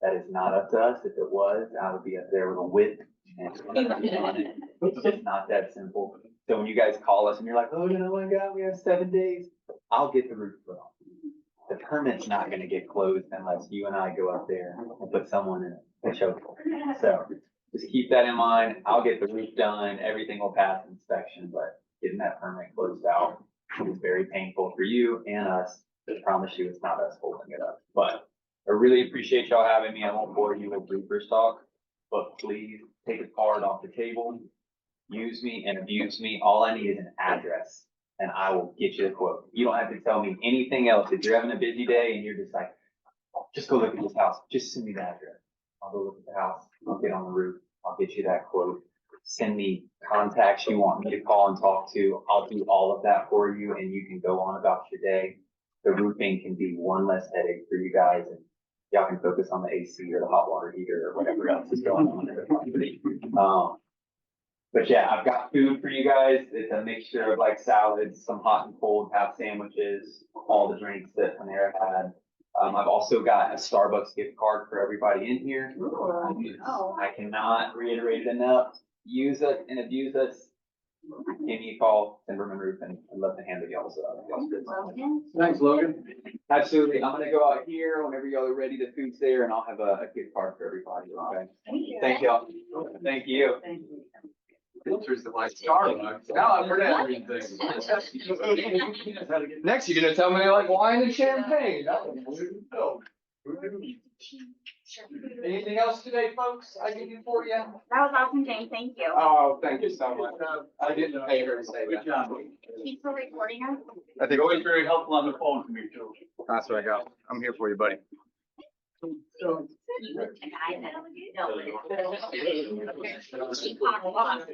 [SPEAKER 9] That is not up to us. If it was, I would be up there with a whip. And it's just not that simple. So when you guys call us and you're like, oh, my God, we have 7 days, I'll get the roof put on. The permit's not gonna get closed unless you and I go up there and put someone in a choke. So just keep that in mind. I'll get the roof done. Everything will pass inspection, but getting that permit closed out is very painful for you and us. I promise you, it's not us holding it up. But I really appreciate y'all having me. I won't bore you with roofers talk, but please take a card off the table, use me and abuse me. All I need is an address and I will get you the quote. You don't have to tell me anything else. If you're having a busy day and you're just like, just go look at this house, just send me the address. I'll go look at the house. I'll get on the roof. I'll get you that quote. Send me contacts you want me to call and talk to. I'll do all of that for you and you can go on about your day. The roofing can be one less headache for you guys and y'all can focus on the AC or the hot water heater or whatever else is going on in the property. But yeah, I've got food for you guys. It's a mixture of like salads, some hot and cold, half sandwiches, all the drinks that Panera had. I've also got a Starbucks gift card for everybody in here. I cannot reiterate it enough. Use us and abuse us. Give me a call, Timberman Roofing. I'd love to handle y'all. So
[SPEAKER 6] Thanks, Logan.
[SPEAKER 9] absolutely. I'm gonna go out here whenever y'all are ready. The food's there, and I'll have a gift card for everybody. Okay. Thank y'all. Thank you.
[SPEAKER 1] Filters that like Starbucks. Now I've heard everything. Next, you're gonna tell me I like wine and champagne. Anything else today, folks? I can do for you?
[SPEAKER 2] That was awesome, James, thank you.
[SPEAKER 1] Oh, thank you so much. I didn't pay her to say that.
[SPEAKER 3] Good job.
[SPEAKER 2] He's still recording us?
[SPEAKER 1] I think
[SPEAKER 3] Always very helpful on the phone to me too.
[SPEAKER 1] that's what I got. I'm here for you, buddy.
[SPEAKER 2] You with the guy that- No. She caught a lot.